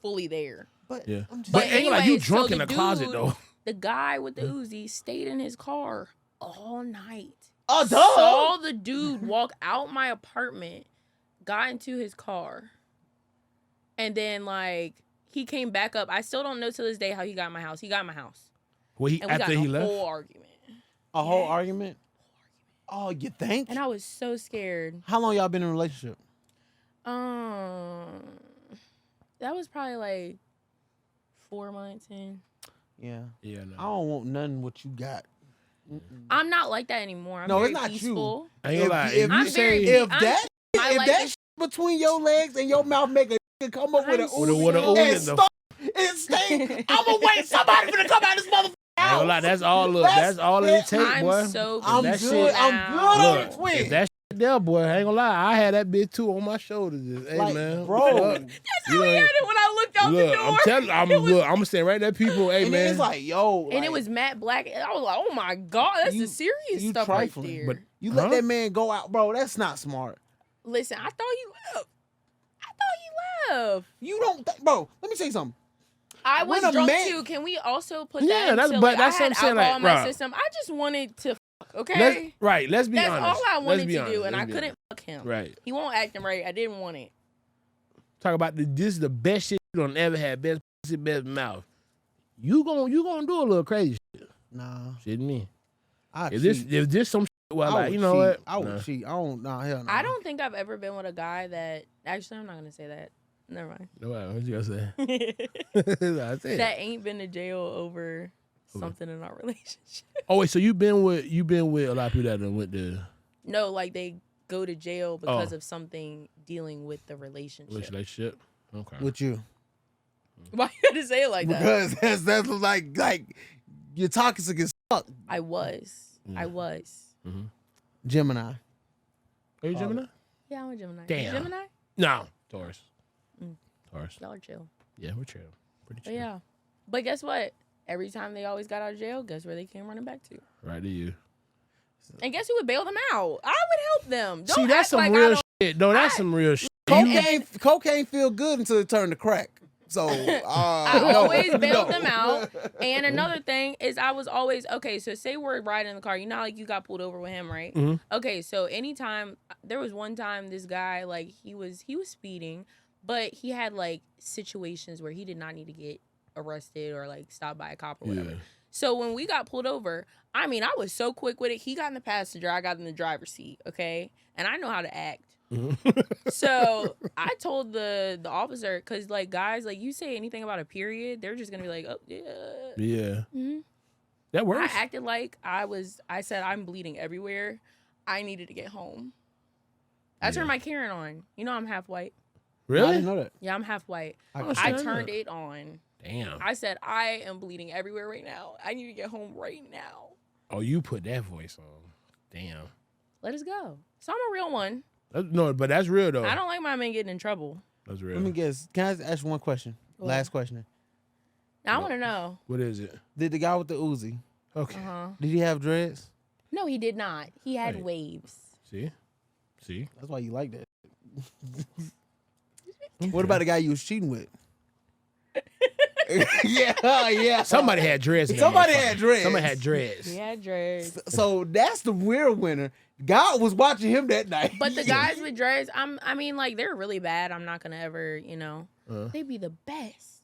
fully there. But Yeah. I'm just But But ain't like you anyway, drunk so in the the closet dude- though. The guy with the Uzi stayed in his car all night. oh, duh. Saw the dude walk out my apartment, got into his car, and then like he came back up. I still don't know to this day how he got in my house. He got in my house, Well, and we got after in he a left. whole argument. A whole argument? Oh, you think? And I was so scared. How long y'all been in a relationship? That was probably like 4 months in. Yeah. Yeah, I no. don't want nothing what you got. I'm not like that anymore. I'm No, very it's not peaceful. I ain't gonna lie. If If I'm you very say If I'm- that my if life that is- between your legs and your mouth make a nigga come up with a I'm with a so- Uzi and in the stop and stink, I'ma wait somebody finna come out this motherfucker I ain't gonna lie, house. that's all. Look, that's all it take, I'm boy. so If I'm that good. shit- I'm good on Look, the twin. if that shit there, boy, I ain't gonna lie. I had that bitch too on my shoulders. Just, hey, Like, man, bro. fuck. That's how You he know, had it when I looked out Look, the door. I'm telling. I'm saying right there, people. Hey, and man. then it's like, yo, And it like, was matte black. And I was like, oh my God, that's You- the serious you stuff trifling, right there. but- you let Huh? that man go out, bro. That's not smart. Listen, I thought he left. You don't, bro. Let me say something. I When was a drunk man- too. Can we also put Yeah, that? that's- into, but like, that's I what had I'm saying, alcohol like, in my bruh. system. I just wanted to fuck, okay? Let's be That's honest. all I Let's wanted be to honest. do, and Let's I be couldn't honest. fuck him. Right. He won't acting right. I didn't want it. Talk about this is the best shit you don't ever have. Best pussy, best mouth. You gonna do a little crazy shit. Nah, Shit me. I If cheat. this some shit where I like, would you know cheat. what? I would Nah. cheat. I don't. Nah, hell no. I don't think I've ever been with a guy that. Actually, I'm not gonna say that. Never mind. No, what you gonna say? I said. That ain't been to jail over something in our relationship. Oh wait, so you been with a lot of people that done went to No, like they go to jail because Oh. of something dealing with the relationship. relationship? Okay. with you Why you had to say it like that? because that's like you're toxic as fuck. I was. Gemini. Are you Gemini? Yeah, I'm a Gemini. Damn. You Gemini? No. Taurus. Mm. Taurus. Y'all are chill. Yeah, we're chill. Pretty But chill. yeah. But guess what? Every time they always got out of jail, guess where they came running back to? Right to you. And guess who would bail them out? I would help them. Don't See, that's act some like I real don't. shit. No, that's I- some real shit. Cocaine feel good until it turned to crack. So I no, always bailed no. them out. And another thing is I was always, okay, so say we're riding in the car. You know how, like you got pulled over with him, right? Mhm. Okay, so anytime, there was one time this guy, like he was speeding, but he had like situations where he did not need to get arrested or like stopped by a cop or whatever. Yeah. So when we got pulled over, I mean, I was so quick with it. He got in the passenger, I got in the driver's seat, okay? And I know how to act. So I told the officer, because like guys, like you say anything about a period, they're just gonna be like, oh yeah. Yeah. Mhm. That I works. acted like I said I'm bleeding everywhere. I needed to get home. I Yeah. turned my Karen on. You know I'm half white. I Really? didn't know that. Yeah, I'm half white. Oh, I shit. turned it on. Damn. I said I am bleeding everywhere right now. I need to get home right now. Oh, you put that voice on. Damn. Let us go. So I'm a real one. No, but that's real though. I don't like my men getting in trouble. That's real. Let me guess. Can I ask one question? What? Last question. Now I want to know. What is it? Did the guy with the Uzi? Okay. Did he have dreads? No, he did not. He had Wait. waves. See? That's why you like that. What about the guy you was cheating with? yeah. Somebody had dreads. in that Somebody motherfucker. had dreads. Somebody had dreads. He had dreads. So that's the real winner. God was watching him that night. But the guys with dreads, I mean, like they're really bad. I'm not gonna ever, Uh-huh. they be the best.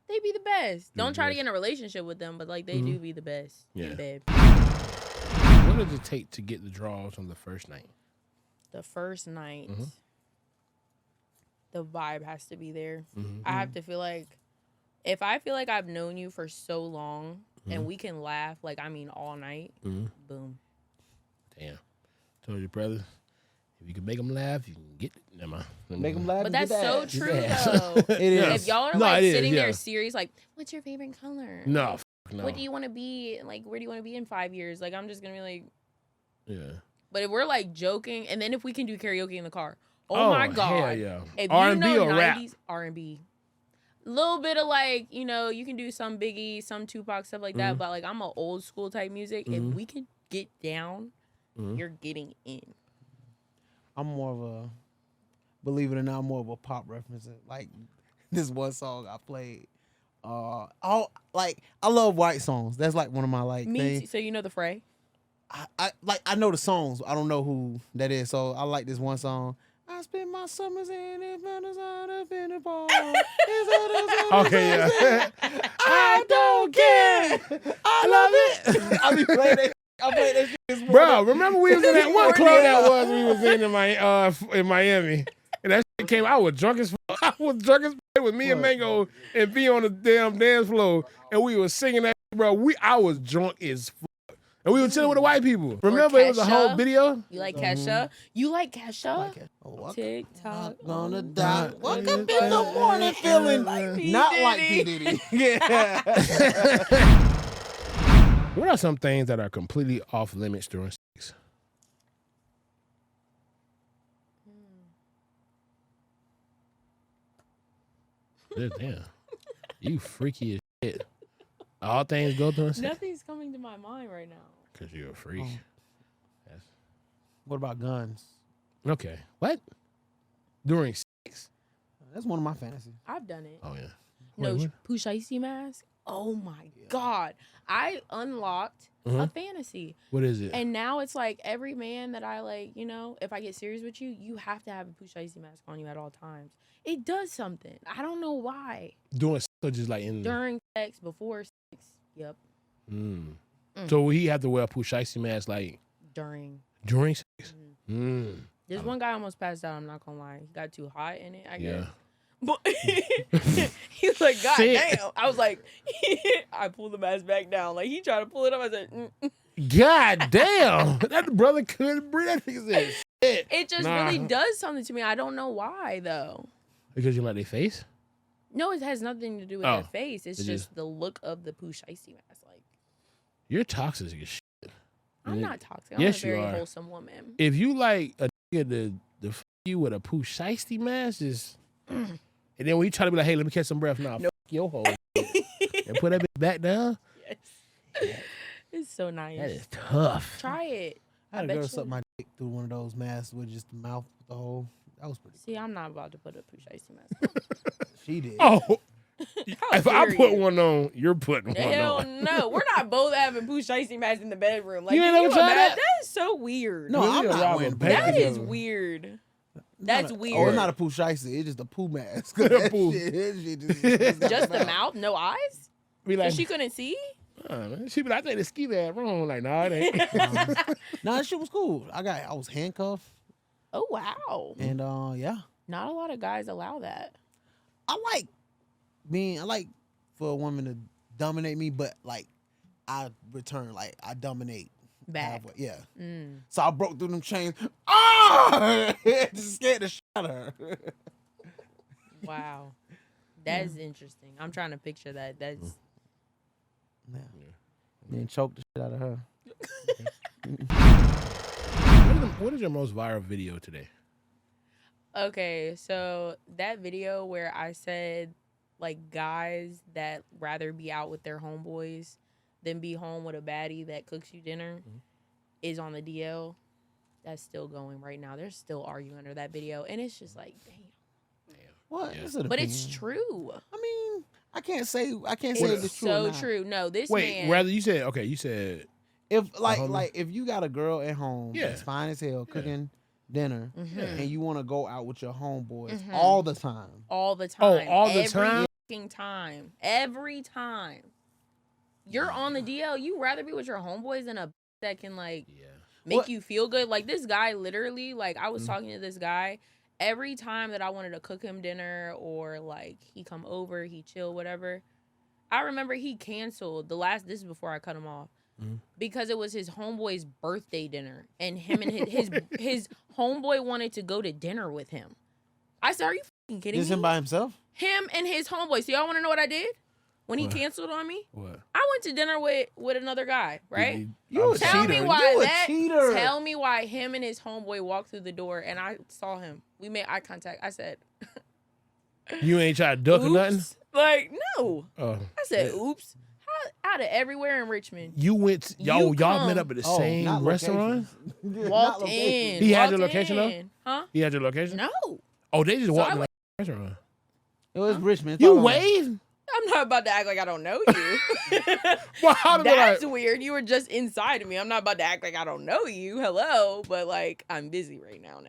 They be the best. Don't try to get in a relationship with them, but like they do be the best. Yeah. Babe. What does it take to get the draws on the first night? The first night, Mhm. the vibe has to be there. Mhm. I have to feel like, if I feel like I've known you for so long and we can laugh, like I mean all night, Mhm. boom. Damn. Told you, brother. If you can make them laugh, you can get. Never mind. Make him laugh. But and that's get so that. true ass. though. It is. If y'all are No, like it is, sitting there yeah. serious, like, what's your favorite color? No. No. What do you want to be? Like, where do you want to be in 5 years? Like, I'm just gonna be like, Yeah. but if we're like joking, and then if we can do karaoke in the car, oh, Oh, my hell god, yeah. if R&B you know or rap? 90s R&B, little bit of like, you know, you can do some Biggie, some Tupac, stuff like that. But like, I'm a old school type music. If we can get down, you're getting in. I'm more of a, believe it or not, I'm more of a pop reference. Like this one song I played. Like I love white songs. That's like one of my like Me things. too. So you know the fray? I know the songs. I don't know who that is. So I like this one song. I spend my summers in the bar. Okay, yeah. I don't care. I love it. I be playing that. I play that shit this morning. Bro, remember we was in that one club that was we was in Miami, and that shit came. I was drunk as fuck. I was drunk as fuck with me and Mango and B on the damn dance floor, and we was singing that, bro. I was drunk as fuck. And we were chilling with the white people. Remember, it was a whole video. You like Kesha? You like Kesha? TikTok Gonna die. Wake up in the morning feeling not like P. Diddy. Yeah. What are some things that are completely off limits during sex? Damn, you freaky as shit. All things go during sex. Nothing's coming to my mind right now. Cause you're a freak. What about guns? Okay. What? During sex? That's one of my fantasies. I've done it. Oh yeah. No, What? push icy mask. Oh my God. I unlocked a fantasy. What is it? And now it's like every man that I like, you know, if I get serious with you, you have to have a push icy mask on you at all times. It does something. I don't know why. During sex or just like in During sex, before sex. Yep. So will he have to wear a push icy mask like During sex? This one guy almost passed out, I'm not gonna lie. He got too hot in it, I guess. Yeah. But he was like, God Shit. damn. I was like, I pulled the mask back down. Like, he tried to pull it up. I said, God damn. That brother couldn't breathe. That nigga said shit. It just really does something to me. I don't know why, though. Because you like their face? No, it has nothing to do with their face. It's It just is. the look of the poosh icy mask. Like, You're toxic as shit. I'm not toxic. I'm Yes, a very you are. wholesome woman. If you like a nigga to f you with a push icy mask, just and then when you try to be like, hey, let me catch some breath now, f your whole shit, and put that bitch back down. Yes. It's so nice. That is tough. Try it. I had a bet girl you- suck my dick through one of those masks with just the mouth with the hole. That was pretty. See, I'm not about to put a poosh icy mask on. She did. Oh, How if I dare put you? one on, you're putting one Hell on. no. We're not both having poosh icy masks in the bedroom. Like, You ain't can never tried imagine? that? That is so weird. No, I'm not rob a wearing bank. That pants. is weird. That's weird. Oh, it's not a poo shiesty. It's just a poo mask. A That poo. shit just Just the mouth, no eyes? Be So like, she couldn't see? she be like, I think the ski that wrong. Like, nah, it ain't. Nah, that shit was cool. I was handcuffed, Oh, wow. and yeah. Not a lot of guys allow that. I like for a woman to dominate me, but like I return, like I dominate Back. halfway. Yeah. Mm. So I broke through them chains. Ah! Just scared the shit out of her. Wow. That's interesting. I'm trying to picture that. That's Yeah. Then choke the shit out of her. What is your most viral video today? okay. So that video where I said like guys that rather be out with their homeboys than be home with a baddie that cooks you dinner is on the DL. That's still going right now. They're still arguing under that video, and it's just like, damn. What? Yeah. It's an But it's opinion. true. I mean, I can't say It's if it's true or so not. true. No, this Wait, man. rather you said If homie. like if you got a girl at home Yeah. that's fine as hell cooking dinner, and you want to go out with your homeboys all the time. all the time. Oh, all the Every time? fucking time. Every time. You're on the DL. You rather be with your homeboys than a that can like make What? you feel good. Like this guy literally, like I was talking to this guy. Every time that I wanted to cook him dinner or like he come over, he chill, whatever. I remember he canceled this is before I cut him off. Because it was his homeboy's birthday dinner, and him and his homeboy wanted to go to dinner with him. I said, "Are you fucking kidding Just me?" him by himself? Him and his homeboy. So y'all want to know what I did when he canceled on me? what? I went to dinner with another guy, right? You a Tell me cheater. why You a that. cheater. Tell me why him and his homeboy walked through the door, and I saw him. We made eye contact. I said, You ain't try to duck or nothing? "Oops." Like, no. Oh. I said, "Oops." Out of everywhere in Richmond. You went y'all met come. up at the Oh, same not restaurant? locations. Not Walked locations. in. He had your walked location, though? in. Huh? He had your location? No. Oh, they just So walked I in the went- restaurant. It was Richmond. You Hold on. waved? I'm not about to act like I don't know you. Well, how did That's weird. You were just inside of me. I'm not about to act like I don't know you. Hello, but like I'm busy right now.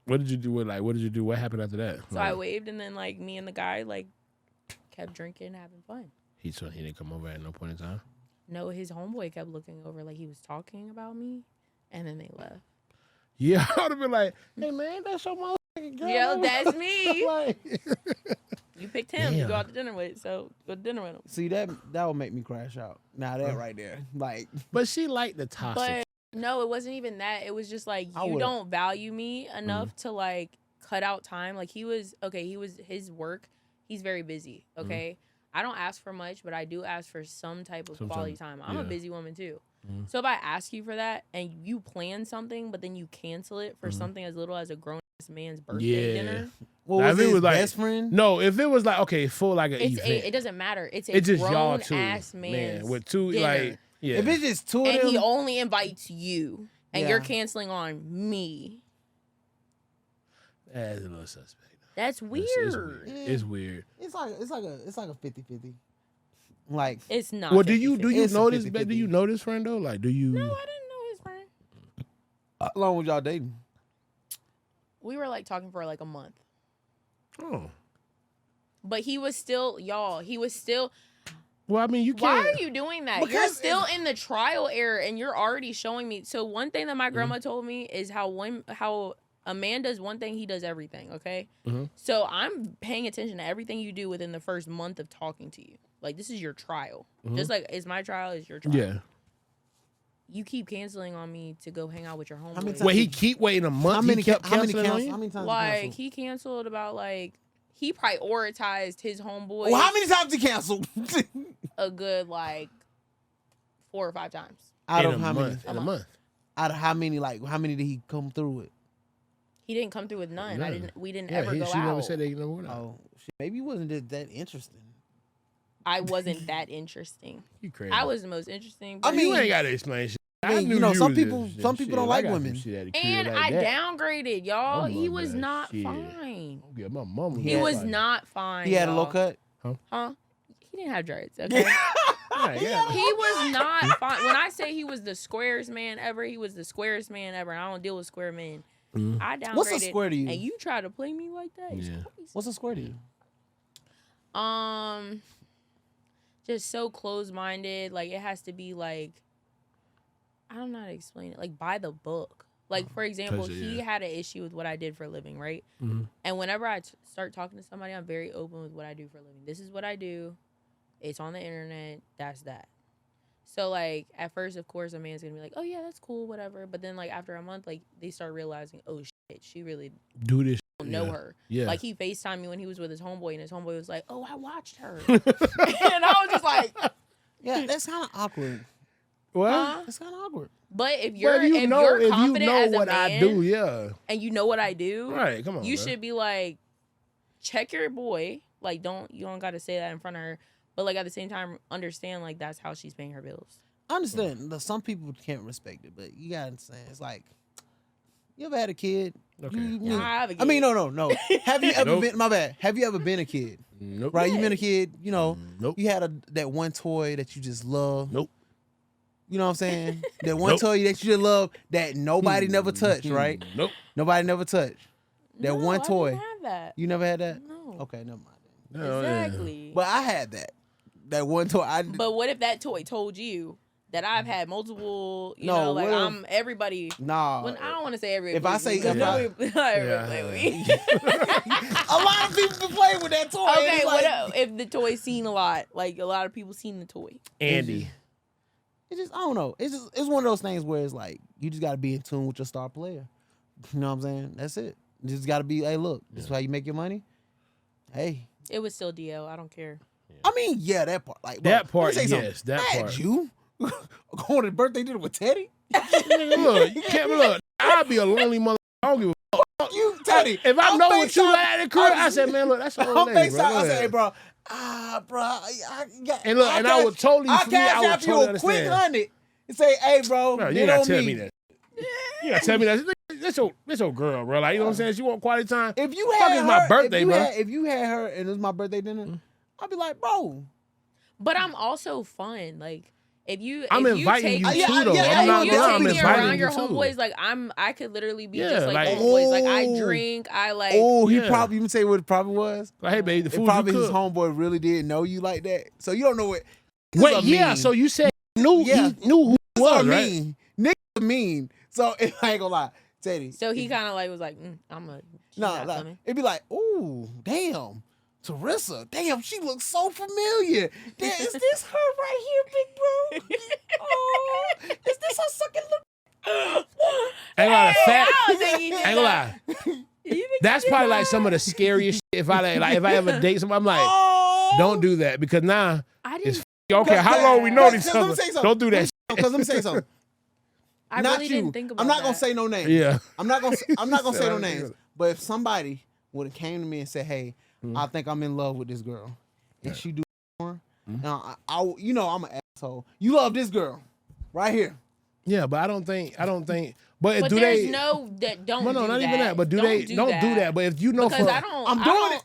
What did you do? What did you do? What happened after that? So I waved, and then like me and the guy like kept drinking, having fun. He didn't come over at no point in time. No, his homeboy kept looking over like he was talking about me, and then they left. Yeah, I would have been like, "Hey man, that's your motherfucking girl." Yo, that's me. Like, you picked him to go out to dinner with, so go to dinner with him. See, that would make me crash out. Now that right there, like. but she liked the toxic. But no, it wasn't even that. It was just like you don't value me enough to like cut out time. Like his work. He's very busy. Okay, I don't ask for much, but I do ask for some type of quality time. I'm a busy woman too. So if I ask you for that and you plan something, but then you cancel it for something as little as a grown ass man's birthday dinner. Well, was it his best friend? No, if it was like full like an event, it doesn't matter. It's a just y'all grown two, ass man's with two dinner. like If it's just two of and them, he only invites you, and you're canceling on me. That's a little suspect. That's weird. It's weird. It's like a 50-50. Like it's not. Well, do you know this? 50-50. Do you know this friend though? Like, do you? No, I didn't know his friend. How long was y'all dating? We were like talking for like a month. Oh. But he was still, y'all. He was still. Well, I mean, you can't. Why are you doing that? Because you're still in the trial era, and you're already showing me. So one thing that my grandma told me is how a man does one thing, he does everything. Okay. So I'm paying attention to everything you do within the first month of talking to you. Like, this is your trial. Just like it's my trial, it's your trial. Yeah. You keep canceling on me to go hang out with your homeboy. Wait, he keep waiting a month. How many kept How many canceling on you? times? Like, he canceled about like he prioritized his homeboy. Well, how many times he canceled? A good like 4 or 5 times. Out In of a how many? month. In a month. Out of how many? Like how many did he come through with? He didn't come through with none. None. We didn't Yeah, ever go she out. never said they never went out. Oh, shit. Maybe he wasn't that interesting. I wasn't that interesting. You crazy. I was the most interesting. I mean, you ain't got to explain shit. I mean, knew you know, some was people this don't shit. like I got women. some shit out of and kid I like that. downgraded, y'all. Oh He my was God, not shit. fine. Yeah, my mama. He was not fine. He had a y'all. low cut. Huh? He didn't have dreads. Okay. Yeah. He was not fine. When I say he was the squarest man ever, he was the squarest man ever. I don't deal with square men. I downgraded. What's a square to you? And you try to play me like that? It's Yeah. crazy. What's a square to you? Just so close-minded. Like, it has to be like, I don't know how to explain it. Like, by the book. Like, for example, he had an issue with what I did for a living, right? And whenever I start talking to somebody, I'm very open with what I do for a living. This is what I do. It's on the internet. That's that. So, like, at first, of course, a man's going to be like, oh, yeah, that's cool, whatever. But then, like, after a month, like, they start realizing, oh, shit, she really Do this. don't know her. Yeah. Like, he FaceTimed me when he was with his homeboy, and his homeboy was like, oh, I watched her. And I was just like, Yeah, that's kind of awkward. What? That's kind of awkward. but if you're, Well, if you're confident as a what man, I do, yeah. and you know what I do, Right, come on. you bro. should be like, check your boy. Like, you don't got to say that in front of her. But, like, at the same time, understand, like, that's how she's paying her bills. I understand. Some people can't respect it, but you gotta understand. It's like, you ever had a kid? Okay. I have a kid. I mean, no. Have you ever Nope. been? My bad. Have you ever been a kid? Nope. Right? You been a kid. You know. Nope. You had that one toy that you just love. Nope. You know what I'm saying? That one Nope. toy that you just love that nobody never touched. Right? Nope. Nobody never touched. That No, one I toy. didn't have that. You never had that? No. Okay, never mind. Oh, yeah. Exactly. But I had that. That one toy. But what if that toy told you that I've had multiple, you No, know, like what if- I'm everybody. Nah. When I don't want to say everybody. If I say- because if I- nobody play with me. A lot of people play with that toy. Okay, It's what like- if the toy's seen a lot? Like, a lot of people seen the toy. Andy. It's just, I don't know. It's one of those things where it's like you just got to be in tune with your star player. You know what I'm saying? That's it. You just got to be. Hey, look, this is how you make your money. Hey, It was still DL. I don't care. I mean, yeah, that part. Like That bro, part, let me say yes, something. that I had part. you going to the birthday dinner with Teddy. Nigga, look, you can't look. I'd be a lonely mother. I don't give a fuck. You Teddy. If I I'm know what you FaceTime- at the crib, I said, man, look, that's I'm all lady, bro. FaceTime. Go I said, ahead. hey, bro. Bro, I got. And look, and I would totally, I for me, I cash would out you totally a quick understand. $100 and say, hey, bro, Bro, you get gotta on tell me. me that. You gotta tell me that. That's your girl, bro. Like, you know what I'm saying? She want quality time. If you Fuck had is my her, birthday, bro. if you had her and it was my birthday dinner, I'll be like, bro. But I'm also fun. Like I'm inviting you too, though. Yeah, I'm not you going. take I'm me inviting around you your too. homeboys, like I could literally be Yeah, just like like- homeboys. Like I Oh. drink, I like. Oh, he Yeah. probably, you say what it probably was? Like, hey, baby, the It food probably you his cook. homeboy really did know you like that. So you don't know what. Wait, yeah. So you said he knew Yeah. he knew who he was, right? mean. Niggas are mean. So I ain't gonna lie. Teddy. So he kind of like was like, No, like, it'd be like, ooh, damn. Teresa, damn, she looks so familiar. Damn, is this her right here, big bro? Oh, is this her sucking look? Ain't gonna fact. I don't think he did Ain't gonna lie. You think That's he did probably that? like some of the scariest shit. If I ever date somebody, I'm like, Oh, don't do that because now I it's didn't. okay. How long we know Because each let me other? say something. Don't do that. Because let me say something. I Not really you. didn't think about I'm not that. gonna say no names. Yeah. I'm not gonna say no So, names. But if somebody would have came to me and said, "Hey, I think I'm in love with this girl," and she do more, now you know I'm an asshole. You love this girl, right here. Yeah, but I don't think. But, But do there's they? no that don't. No, do not that. even that. But don't do that. But if you know Because for I don't. I'm I doing don't- it.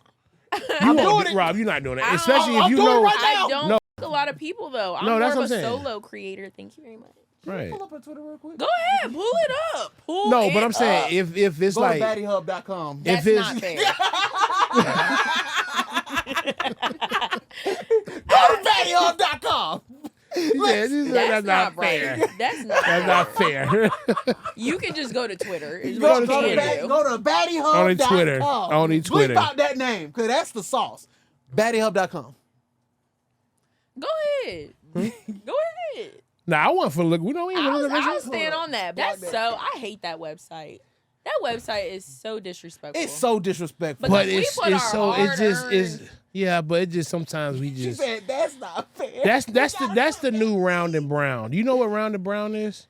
you I'm won't doing do- it. Rob, you're not doing it. I don't- Especially if I'm you doing it know. right I now. don't No. fuck a lot of people though. I'm No, more that's of what a I'm saying. solo creator. Thank you very much. Right. Pull up her Twitter real quick. Go ahead, pull it up. Pull No, it but I'm saying up. if it's Go like to baddihub.com. That's if it's- not fair. Go to baddihub.com. she said that's not fair. right. That's not. That's not fair. You can just go to Twitter. Is Go what you to can do. baddihub.com. Only Twitter. Only Twitter. Bleep out that name, because that's the sauce. Baddihub.com. Go ahead. Hmm? Go ahead. Nah, I want for look. We don't even look at I'll this. stand on that. That's Block so. I hate that website. That website is so disrespectful. It's so disrespectful. But But we it's put our so it just hard-earned- is. Yeah, but it just sometimes we She just. said that's not fair. That's the new Round and Brown. You know what Round and Brown is?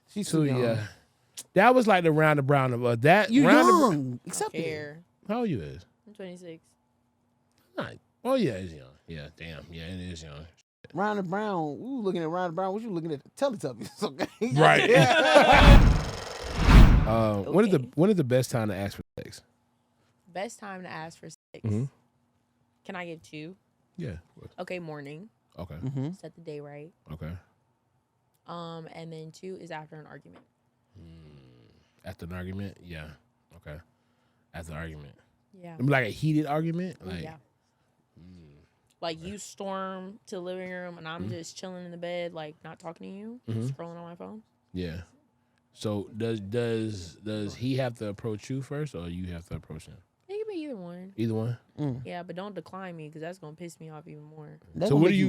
She's So too young. yeah, that was like the Round and Brown of that. You Round and young. Accept it. Care. How old you is? I'm 26. Right. Oh yeah, it's young. Yeah, damn. Yeah, it is young. Round and Brown. We were looking at Round and Brown. What you looking at? Teletubbies. Okay. Right. Yeah. When is the best time to ask for sex? Best time to ask for sex. Mhm. Can I give 2? Yeah. Okay, morning. Okay. Mm-hmm. Set the day right. Okay. And then 2 is after an argument. After an argument, yeah. Okay. After an argument, Yeah. like a heated argument, like yeah. Like you storm to the living room and I'm just chilling in the bed, like not talking to you, scrolling on my phone. yeah. So does he have to approach you first, or you have to approach him? It can be either one. Either one. Yeah, but don't decline me because that's gonna piss me off even more. So what do you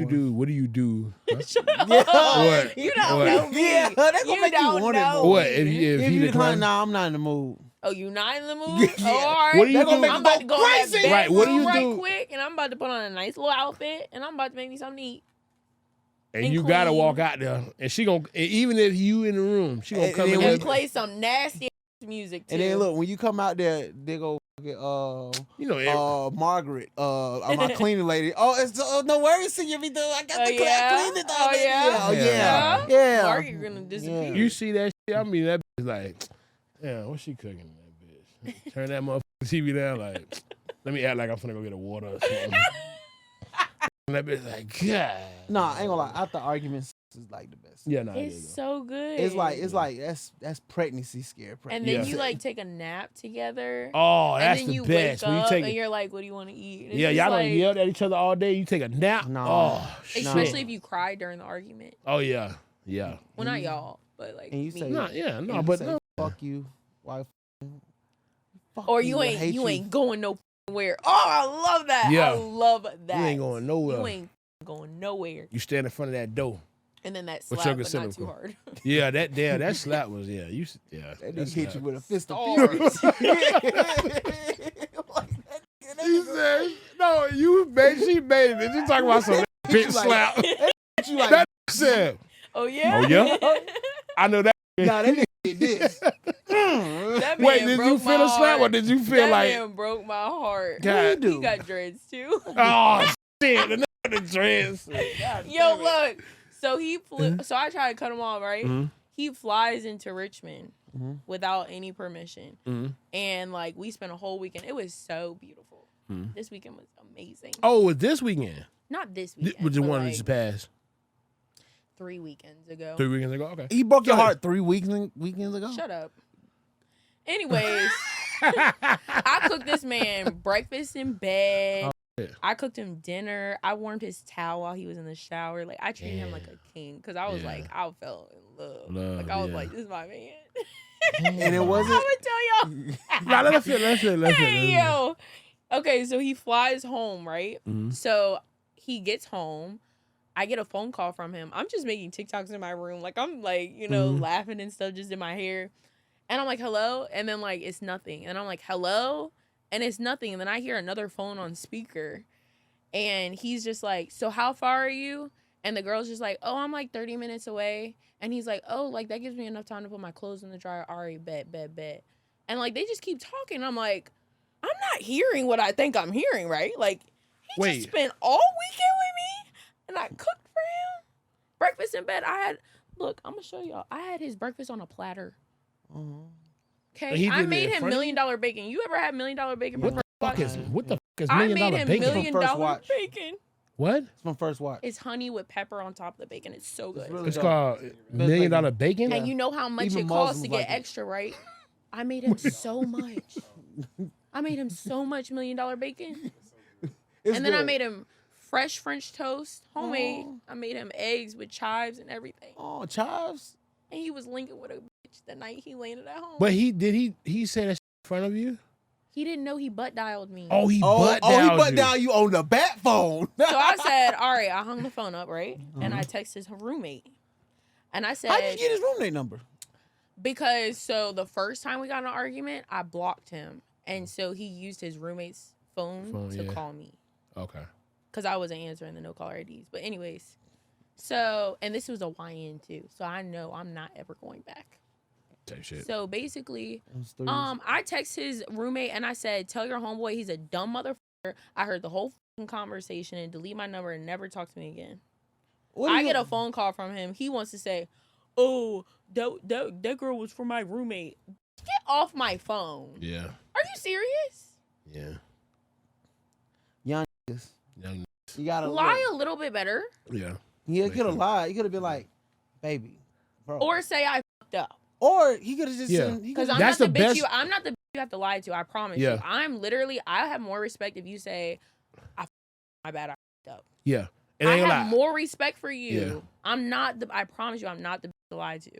do? What do you do? Huh? Yeah. You don't What? know me. Yeah, that's gonna You make you don't want it know more. What me. if If he you decline, decline? nah, I'm not in the mood. Oh, you not in the mood? Yeah. Oh, all right. What do you They're gonna do? make I'm you about go to go in that crazy. Right, what do you bedroom do? right quick, and I'm about to put on a nice little outfit, and I'm about to make me something to eat. And and you gotta clean. walk out there, and she gonna even if you in the room, she gonna And come then in when there. And play some nasty ass music too. And then look, when you come out there, they go, You know, Margaret, my cleaning lady. Oh, it's no worries, señorita. I got Oh, the yeah? clean it. Oh, yeah? Oh Yeah. yeah. Margaret gonna disappear. you see that shit. I mean, that bitch like, yeah, what's she cooking? That bitch. Turn that motherfucking TV down. Like, let me act like I'm finna go get a water or something. And that bitch like, God. Nah, I ain't gonna lie. After arguments is like the best. Yeah, nah. It's so good. It's like that's pregnancy scare. and then Yeah. you like take a nap together. Oh, and that's then the you best. wake When you up take and you're like, "What do you want to eat?" And it's yeah, just y'all like, don't yell at each other all day. You take a nap. No. Oh, especially shit. if you cry during the argument. Oh yeah, yeah. Well, not y'all, but like And you me. say, No, yeah, and no, you but say, no. fuck you, wife. Fuck or I you hate ain't going no where. Oh, I love that. Yeah. I love that. You ain't going nowhere. You ain't going nowhere. You stand in front of that door. And then that What slap, you're but not too considered hard. Yeah, that slap was yeah. That That nigga hit slap. you with a fist of Stars. She said, no, she made it. You talking about some bitch slap. You like, That said, Oh yeah. oh yeah, I know that. nah, that nigga did this. That Wait, man did broke you my feel a slap or heart. did you feel That like, man broke my heart. God, He got dreads too. oh shit, the nigga with the dreads. Yo, look. So he flew. So I tried to cut him off, right? Mhm. He flies into Richmond Mhm. without any permission, Mhm. and like we spent a whole weekend. It was so beautiful. This weekend was amazing. Oh, it was this weekend? Not this weekend. Was the but one that like just passed? 3 weekends ago. 3 weekends ago? Okay. He broke your Go ahead. heart 3 weekends ago. Shut up. Anyways, I cooked this man breakfast in bed. Yeah. I cooked him dinner. I warmed his towel while he was in the shower. Like, I treated him like a king because I was like, I fell in love. Like, I was like, this is my man. And it wasn't. I'm gonna tell y'all. Nah, let's fit. Hey, yo. Okay, so he flies home, right? Mm-hmm. So he gets home. I get a phone call from him. I'm just making TikToks in my room. Like, I'm like, laughing and stuff just in my hair. And I'm like, hello? And then, like, it's nothing. And I'm like, hello? And it's nothing. And then I hear another phone on speaker. And he's just like, so how far are you? And the girl's just like, oh, I'm like 30 minutes away. And he's like, oh, like, that gives me enough time to put my clothes in the dryer. All right, bet. And, like, they just keep talking. I'm like, I'm not hearing what I think I'm hearing, right? Like, he just spent all weekend with me. And I cooked for him. Breakfast in bed. Look, I'm going to show y'all. I had his breakfast on a platter. Okay, I made him $1 million bacon. You ever had $1 million bacon? What the fuck is $1 I million made him bacon? $1 million bacon. What? It's my first watch. It's honey with pepper on top of the bacon. It's so good. Really It's dope. called $1 million bacon? And you know how much Even it costs to Muslims get like it. extra, right? I made him so much. I made him so much $1 million bacon. And then I made him fresh French toast, homemade. I made him eggs with chives and everything. Oh, chives. And he was linking with a bitch the night he landed at home. But he say that in front of you? He didn't know he butt dialed me. Oh, he He butt dialed you on the bat phone. So I said, all right, I hung the phone up, right? And I texted his roommate. And I said, How did you get his roommate number? because so the first time we got in an argument, I blocked him. And so he used his roommate's phone to call me. Okay. Because I wasn't answering the no caller IDs. But anyways, so, and this was a YN too. So I know I'm not ever going back. Type shit. So basically, I text his roommate and I said, tell your homeboy he's a dumb motherfucker. I heard the whole fucking conversation and delete my number and never talk to me again. I get a phone call from him. He wants to say, oh, that girl was for my roommate. Get off my phone. Yeah. Are you serious? Yeah. Young. You gotta lie a little bit better. Yeah. Yeah, you could have lied. You could have been like, baby, bro. Or say I fucked up. Or he could have just said, because I'm not the bitch I'm not the bitch you have to lie to. I promise you. I'm literally. I have more respect if you say, my bad. I fucked up. Yeah. I have more respect for you. Yeah. I'm not the. I promise you, I'm not the bitch to lie to.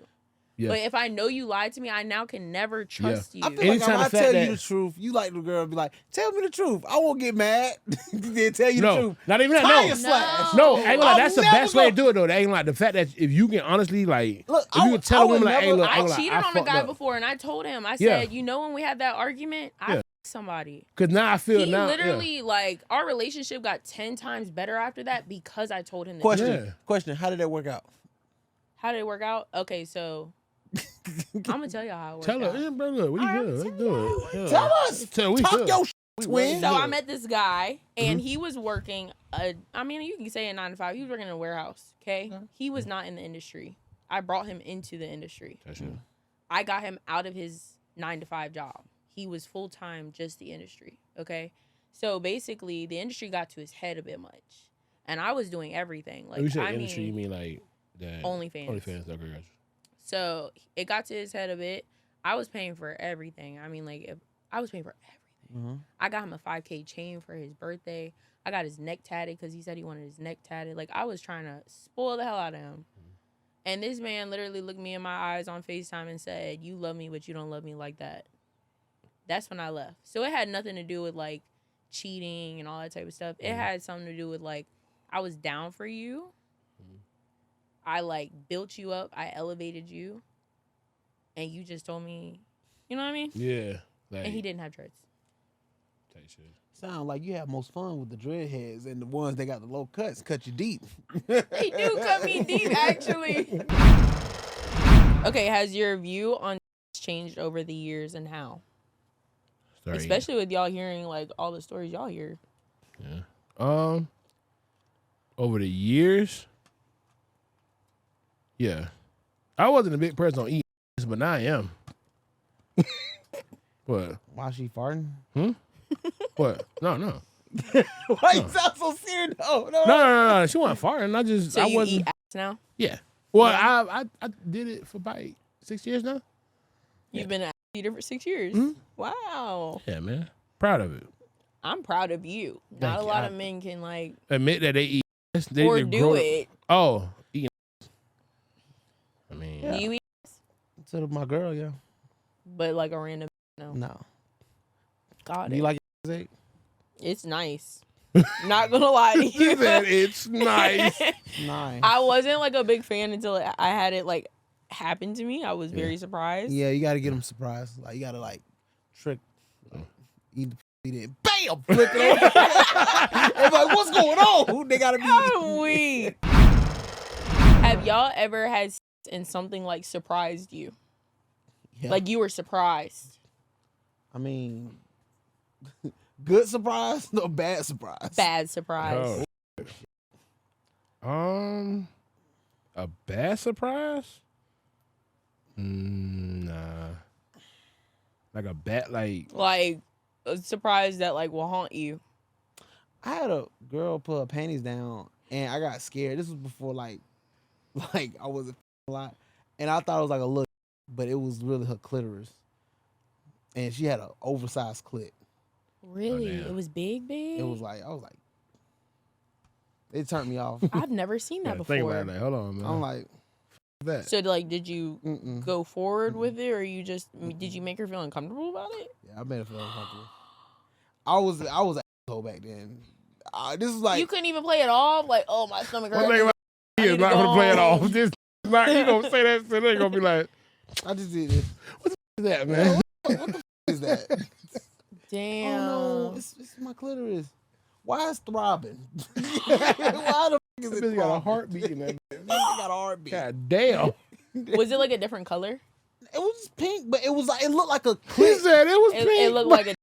Yeah. But if I know you lied to me, I now can never trust you. I feel like if I tell you the truth, you like the girl, be like, tell me the truth. I won't get mad. Then tell you the truth. Not even that. No, ain't gonna lie. That's the best way to do it though. That ain't like the fact that if you can honestly like, look, if you can tell a woman like, hey, look, I cheated on a guy before, and I told him, I said, you know, when we had that argument, I fucked somebody. Cause now I feel he literally like our relationship got 10 times better after that because I told him. Question: how did that work out? How did it work out? Okay, so. I'm gonna tell y'all how it worked out. Tell her, brother. What you doing? Let's do it. Tell us. Talk your twin. So I met this guy, and he was working. I mean, you can say a 9 to 5. He was working in a warehouse. Okay, he was not in the industry. I brought him into the industry. I got him out of his 9 to 5 job. He was full time, just the industry. Okay, so basically, the industry got to his head a bit much, and I was doing everything. Like, you say industry, you mean like that? OnlyFans. OnlyFans. Okay, gotcha. So it got to his head a bit. I was paying for everything. I mean, like, I was paying for everything. I got him a 5K chain for his birthday. I got his neck tatted because he said he wanted his neck tatted. Like, I was trying to spoil the hell out of him. And this man literally looked me in my eyes on FaceTime and said, you love me, but you don't love me like that. That's when I left. So it had nothing to do with, like, cheating and all that type of stuff. It had something to do with, like, I was down for you. I, like, built you up. I elevated you. And you just told me, you know what I mean? Yeah. Like, and he didn't have dreads. Tight shit. Sound like you have most fun with the dreadheads and the ones that got the low cuts cut you deep. They do cut me deep, actually. Okay, has your view on changed over the years and how? Sorry. Especially with y'all hearing, like, all the stories y'all hear. Yeah. Over the years... Yeah. I wasn't a big person on eating, but now I am. What? Why she farting? What? No. Why you sound so serious? No. She wasn't farting. So I you wasn't. eat ass now? Yeah. Well, I did it for about 6 years now. You've been an ass eater for 6 years. Mm-hmm. Wow. Yeah, man. Proud of it. I'm proud of you. Not a lot of men can like admit that they eat ass. or do it. Oh, eating. I mean, Do you eat ass? To my girl, yeah. But like a random No. Got You it. like it? It's nice. Not gonna lie to you. it's nice. Nice. I wasn't like a big fan until I had it like happen to me. I was very surprised. Yeah, you gotta get them surprised. Like you gotta like trick, eat it, bam, flip it over. It's like, what's going on? They gotta be. I'm weak. Have y'all ever had sex and something like surprised you? Yeah. Like you were surprised. I mean, good surprise, no bad surprise. Bad surprise. Oh. A bad surprise? Nah. Like a bad, Like a surprise that like will haunt you. I had a girl put her panties down, and I got scared. This was before like I wasn't a lot, and I thought it was like a look, but it was really her clitoris, and she had an oversized clit. Really? Oh, it was big? It was like I was like, it turned me off. I've never seen that before. Think about it. Like, hold on, man. I'm like, that. So like, did you go forward with it, or you just did you make her feel uncomfortable about it? yeah, I made her feel uncomfortable. I was an asshole back then. This is like You couldn't even play it off. Like, oh, my stomach One thing hurts. about he is not gonna play it off. This not you gonna say that shit. They gonna be like, I just did this. what is that, man? What the is that? Damn. Oh no, it's my clitoris. Why is throbbing? Why the is That it bitch got a throbbing? heartbeat in that. It got a heartbeat. God damn. Was it like a different color? It was just pink, but it was like it looked like a He clit. said it was It, pink. it looked like a.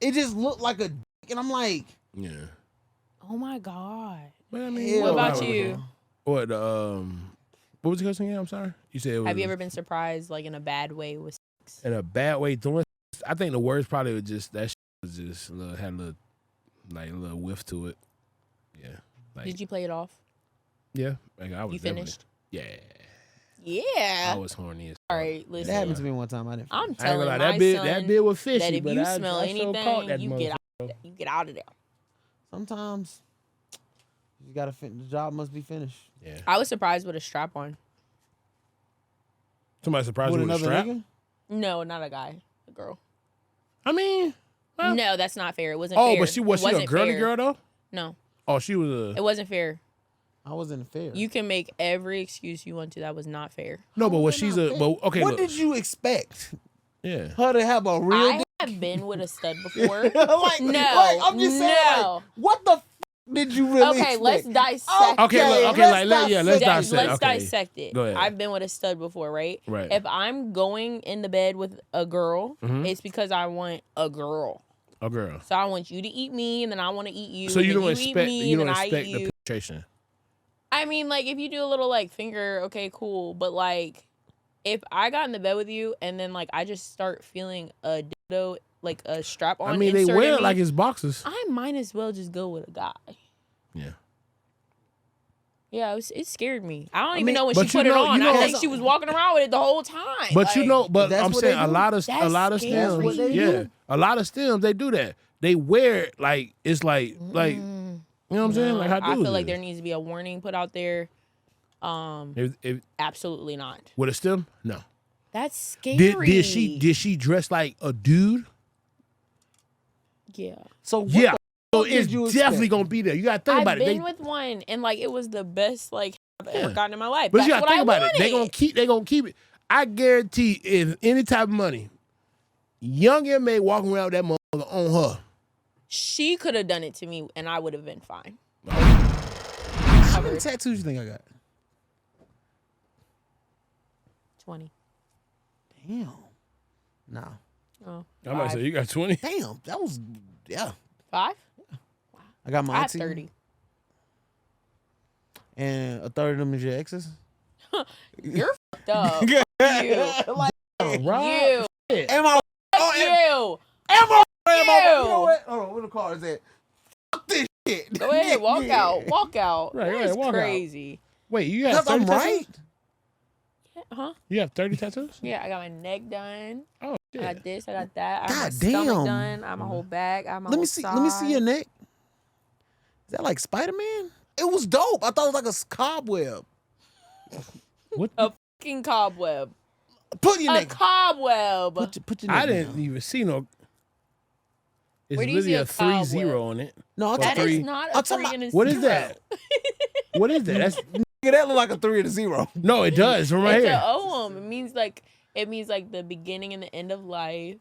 It just looked like a dick, and I'm like, Yeah. Oh my god. But I mean, What about you? What what was the question again? I'm sorry. You said it was Have you ever been surprised like in a bad way with sex? in a bad way doing? I think the worst probably was just that shit was just had a little whiff to it. Yeah. Like, Did you play it off? Yeah. Like I was You definitely- finished? Yeah. Yeah. I was horny as All right, it listen. happened to me one time. I didn't. I'm I ain't telling gonna lie, my that bit son that bit was fishy, that if but you I smell I sure caught anything, that you get out of there. Sometimes you gotta finish. The job must be finished. Yeah. I was surprised with a strap on. Somebody surprised you with a another strap? nigga? No, not a guy, a girl. I mean, well, No, that's not fair. It wasn't fair. but she was It she a wasn't girly fair. girl though? No, Oh, she was it wasn't fair. I wasn't fair. You can make every excuse you want to. That was not fair. no, but was was that she's not a fair? but okay. What look. did you expect? Yeah. Her to have a real I dick? have been with a stud before. like, I'm just saying, no. like, what the did you really Okay, expect? let's dissect. Okay, look, okay, like let's Let's dissect. Okay. dissect it. Go ahead. I've been with a stud before, right? Right. If I'm going in the bed with a girl, Mhm. it's because I want a girl. A girl. So I want you to eat me, and then I want to eat you. So and you then don't eat expect me, you and don't then I expect eat the you. penetration. I mean, like if you do a little like finger, okay, cool. But like, if I got in the bed with you and then like I just start feeling a dildo, like a strap on. I mean, they inserted wear in it me, like it's boxes. I might as well just go with a guy. Yeah. Yeah, it scared me. I don't even mean, know when but she you put it know- on. you know- I think she was walking around with it the whole time. But you know, but That's I'm what saying they a do? lot of That's stems. scary. What they Yeah, do? a lot of stems they do that. They wear it like it's like you know what I'm saying? Like how I dudes feel like do. there needs to be a warning put out there. If Absolutely not. with a stem, no. That's scary. Did she dress like a dude? Yeah. So what Yeah. the So fuck did it's you definitely expect? gonna be there. You gotta think I've about it. been with one, and like it was the best like I've ever Yeah. gotten in my life. But That's you gotta what think I about wanted. it. They gonna keep it. I guarantee if any type of money, young M.A. walking around with that motherfucker on her. She could have done it to me, and I would have been fine. How many tattoos you think I got? 20. Damn. Nah. Oh, I might say you got 20. Damn. That was 5? I got my I have auntie, 30. and a third of them is your exes. You're fucked up. You. Like, Right. You. am I? You. Am I You know what? Hold on, where the car is at? Fuck this shit. Go ahead, walk out. Walk out. Right, That's walk out. crazy. Wait, you have 30 I'm tattoos? right. Huh? You have 30 tattoos? Yeah, I got my neck done. Oh, shit. I got this. I got that. I got my God stomach damn. done. I have my whole back. I have my Let whole me see. Let me see your neck. Is that like Spider-Man? It was dope. I thought it was like a cobweb. What? A fucking cobweb. Put your A neck. cobweb. Put your neck. I didn't down. even see no. It's Where do you see literally a a 3-0 cobweb? on it. No, I'm That talking. is three. not I'm a talking 3 and a 0. What is that? What is that? That's Nigga, that look like a 3 and a 0. no, it does from right It's here. an oem. It means like the beginning and the end of life.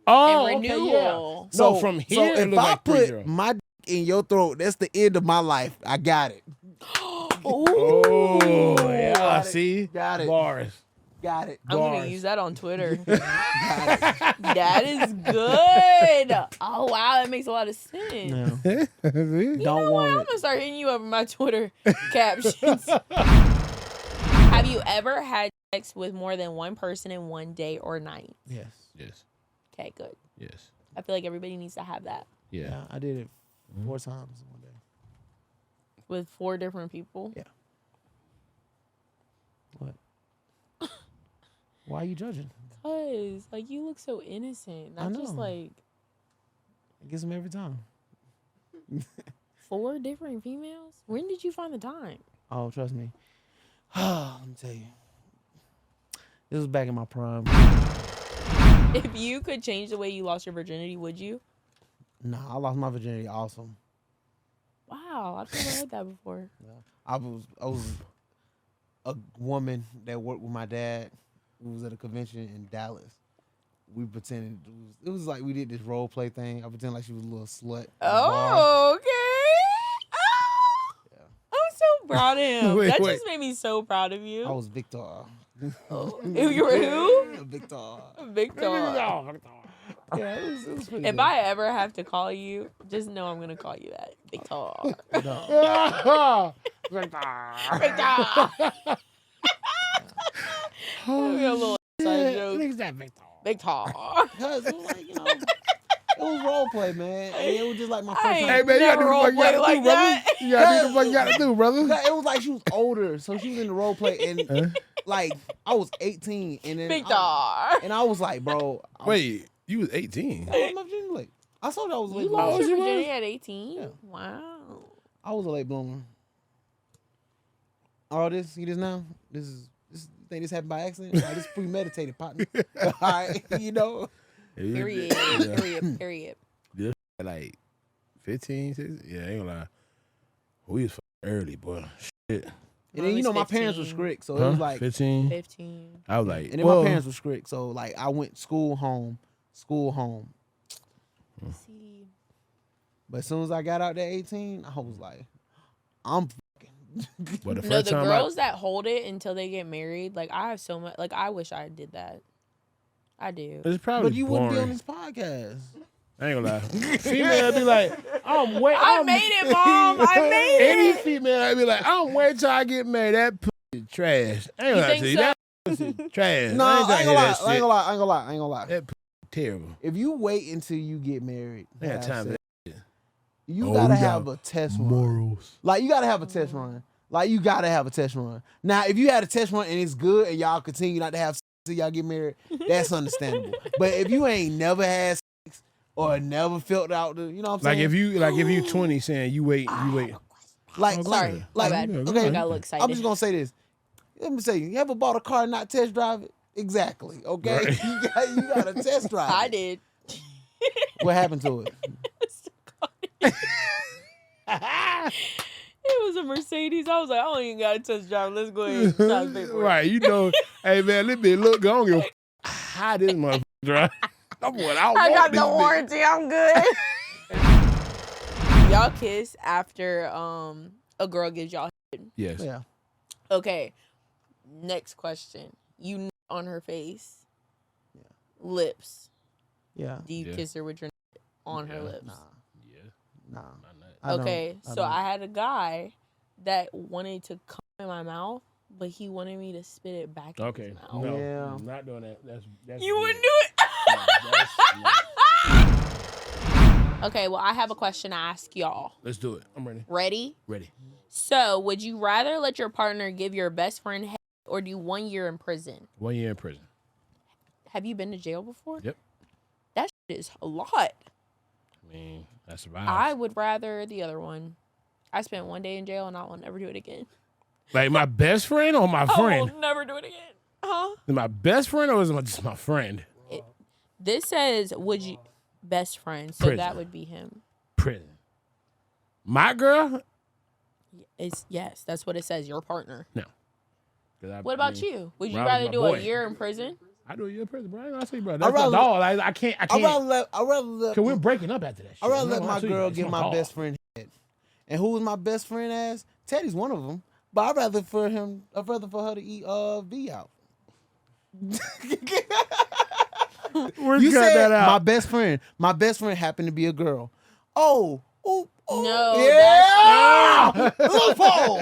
Oh, and okay, yeah. renewal. So from here, so it if look I like put 3-0. my dick in your throat, that's the end of my life. I got it. Oh, yeah. Got it. See, Got it. Bars. Got it. I'm gonna Bars. use that on Twitter. Got That is good. Oh wow, that makes a lot of sense. it. No. See? Don't I'm want it. gonna start hitting you up in my Twitter captions. Have you ever had sex with more than one person in one day or night? Yes. Yes. Okay, good. Yes. I feel like everybody needs to have that Yeah. Yeah, I did it 4 times in one day. with 4 different people. Yeah. What? Why are you judging? Cause like you look so innocent. I Not just know. like I get them every time. 4 different females. When did you find the time? Oh, trust me. Let me tell you. This was back in my prime. If you could change the way you lost your virginity, would you? Nah, I lost my virginity. Awesome. Wow, I've never heard that before. I was a woman that worked with my dad. We was at a convention in Dallas. We pretended it was like we did this role play thing. I pretended like she was a little slut. in the bar. Oh, okay. Oh, I'm so proud of him. Wait, That wait. just made me so proud of you. I was Victor. Oh, you were who? Victor. Victor. Yeah, it was pretty If good. I ever have to call you, just know I'm gonna call you that, Victor. No. Victor. That'd be a little inside joke. Victor. Because it was like, it was role play, man. And it was just like my first I time. Hey man, you gotta do Never what you gotta roleplay like do, brother. that. You gotta do what you gotta do, brother. It was like she was older, so she was in the role play, and like I was 18, and then Victor. I was like, bro, Wait, you was 18. I told you I was a You late lost bloomer. your you was? virginity at 18? Yeah. Wow. I was a late bloomer. All this, see this now? This you think this happened by accident? Nah, this premeditated, partner. All right, Period. Period. Like 15, 16? Yeah, I ain't gonna lie. We was early, boy. Shit. And then Mine my was parents were 15. strict, so it was like, 15. 15. I was like, and then my parents were strict, so like I went school home. See. But as soon as I got out there 18, I was like, I'm fucking. But the No, first the time girls that hold it until they get married, like I have so much. Like I wish I did that. I do. it's probably But you boring. wouldn't be on this podcast. I ain't gonna lie. Female be like, I made it, Mom. I made Any it. female I'd be like, I'm waiting till I get married. That pussy trash. I ain't You gonna lie think to you. so? That pussy trash. No, I I ain't ain't gonna gonna lie. hear that I ain't shit. gonna lie. That pussy terrible. If you wait until you get married, I ain't have got time for sex, that. you Oh, gotta we have got a test run. Morals. Like you gotta have a test run. Like you gotta have a test run. Now, if you had a test run and it's good and y'all continue not to have sex till y'all get married, that's understandable. But if you ain't never had sex or never felt out the, you know what I'm Like saying? if you 20 saying you wait. Like, Oh, go Sorry, ahead. my like, bad. okay, I go got ahead. a little excited. I'm just gonna say this. Let me say, you ever bought a car and not test drive it? Exactly. Okay, Right. you gotta test drive. I it. did. What happened to it? It was a Mercedes. I was like, I don't even got a test drive. Let's go ahead and try to pay for it. Right, you know, hey man, let me look. I don't give a how this motherfucker drive. I'm what I I want got this the bitch. warranty. I'm good. Y'all kiss after a girl gives y'all head. Yes. Yeah. Okay. Next question. You nut on her face. Lips. Yeah. Do you Yeah. kiss her with your nut on her Yeah. lips? Yeah. Nah. Not that. I don't- Okay, I so don't. I had a guy that wanted to come in my mouth, but he wanted me to spit it back Okay. in his mouth. No, Yeah. I'm not doing that. That's You weird. wouldn't do it? No, that's- Okay, well, I have a question to ask y'all. Let's do it. I'm ready. Ready? Ready. So, would you rather let your partner give your best friend head or do 1 year in prison? 1 year in prison. Have you been to jail before? Yep. That shit is a lot. I mean, that's a vibe. I would rather the other one. I spent 1 day in jail and I will never do it again. Like my best friend or my I friend? will never do it again. Huh? Is my best friend or is it just my friend? This says, would you... Best friend. So Prison. that would be him. Prison. My girl? Yes, that's what it says. Your partner. No. What about you? Would you rather do a year in prison? I do a year in prison, bro. I say, bro, that's my dog. I can't. I'd rather let. Cause we're breaking up after that shit. I'd rather let my girl get my best friend head. And who is my best friend as? Teddy's one of them. But I'd rather for her to eat V out. You said that out. My best friend happened to be a girl. Oh, no, yeah, loophole.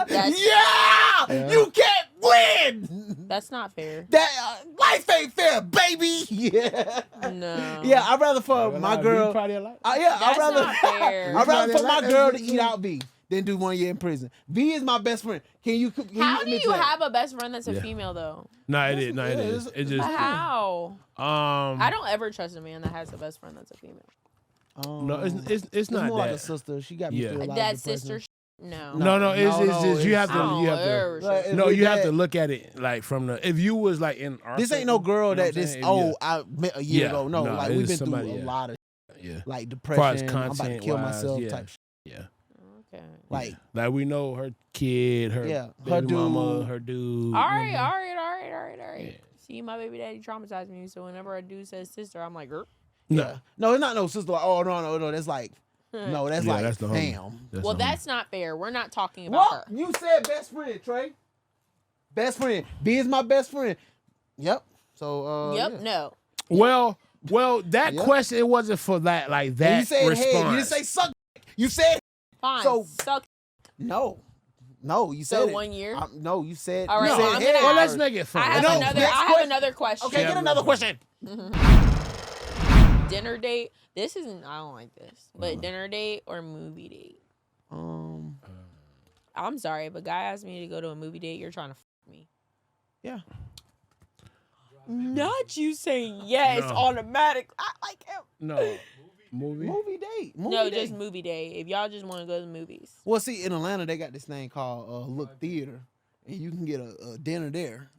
Yeah, you can't win. That's not fair. That life ain't fair, baby. Yeah, no. Yeah, I'd rather for my girl. I'd rather for my girl to eat out V than do 1 year in prison. V is my best friend. How do you have a best friend that's a female though? No, it is. No, it is. It just how? I don't ever trust a man that has a best friend that's a female. No, it's not more that. like a sister. She got me through a lot that of sister. depression. No. It's just you have to. No, you have to look at it like from the. If you was like in our. This ain't no girl that this. I met a year ago. No, like we've been through a lot of. Yeah. Like depression. I'm about to kill myself. Type. Yeah. Okay. Like we know her kid, her baby mama, her dude. All right. Yeah. See, my baby daddy traumatized me, so whenever a dude says sister, I'm like, no, it's not no sister. Like, oh no, that's like, no, that's like, that's the damn. Well, that's not fair. We're not talking about her. You said best friend, Trey. Best friend. B is my best friend. Yep. So. No. Well, that question it wasn't for that like that. You said response. head. You didn't say suck. You said. Fine. So suck. No, you said so it. 1 year. No, you said. All right. You Well, said well, let's make it fun. I have another question. Okay, get another question. Dinner date. This isn't. I don't like this. But dinner date or movie date. I'm sorry, but guy asked me to go to a movie date. You're trying to f me. Yeah. Not you saying yes automatic. I like him. No. Movie date. Just movie day. If y'all just want to go to the movies. Well, see, in Atlanta they got this thing called Look Theater, and you can get a dinner there.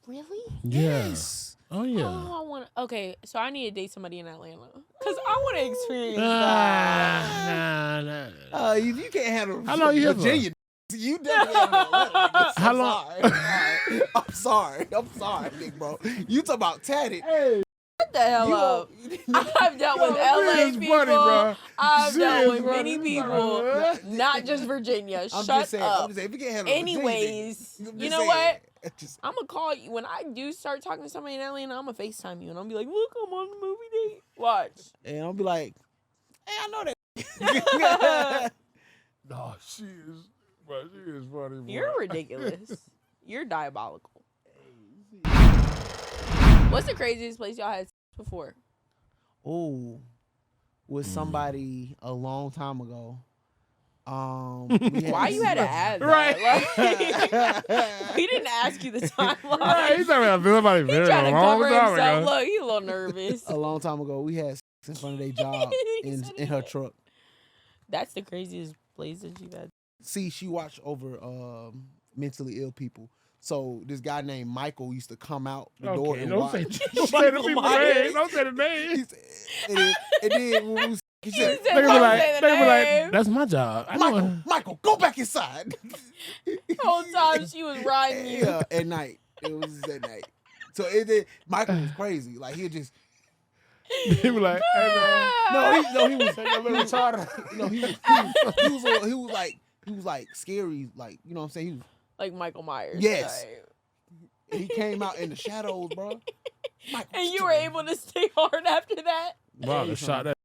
Really? Yes. Oh yeah. Oh, I want. Okay, so I need to date somebody in Atlanta because I want to experience that. Nah. If you can't handle how long you Virginia, you definitely have Atlanta. How long? I'm sorry, big bro. You talk about tatted. Hey. Shut the hell up. I've dealt with LA people. Funny, bro. I've dealt with many people. Not just Virginia. Shut up. I'm just saying, if you can't handle anyways, you know what? I'm going to call you. When I do start talking to somebody in LA, and I'm going to FaceTime you. And I'm going to be like, look, I'm on the movie date. Watch. And I'll be like, hey, I know that. No, she is funny, bro. You're ridiculous. You're diabolical. What's the craziest place y'all had sex before? Oh, with somebody a long time ago. Why you had to add that? Right. Like, we didn't ask you the timeline. Right, he's talking about somebody very trying to long cover time himself. ago. Look, he's a little nervous. A long time ago, we had sex in front of their job in her truck. That's the craziest place that you've had. See, she watched over mentally ill people. So this guy named Michael used to come out the door and watch. Don't say the people's name. Don't say the name. And then when we he said, they be like, that's my job. Michael, go back inside. The whole time she was riding you. Yeah, at night. It was at night. So Michael was crazy. Like he'd just. He was like, hey man. He was like scary. Like you know what I'm saying. He was like Michael Myers. Yes. And he came out in the shadows, bro. Michael, and you were able to stay hard after that. Wow, the shot that.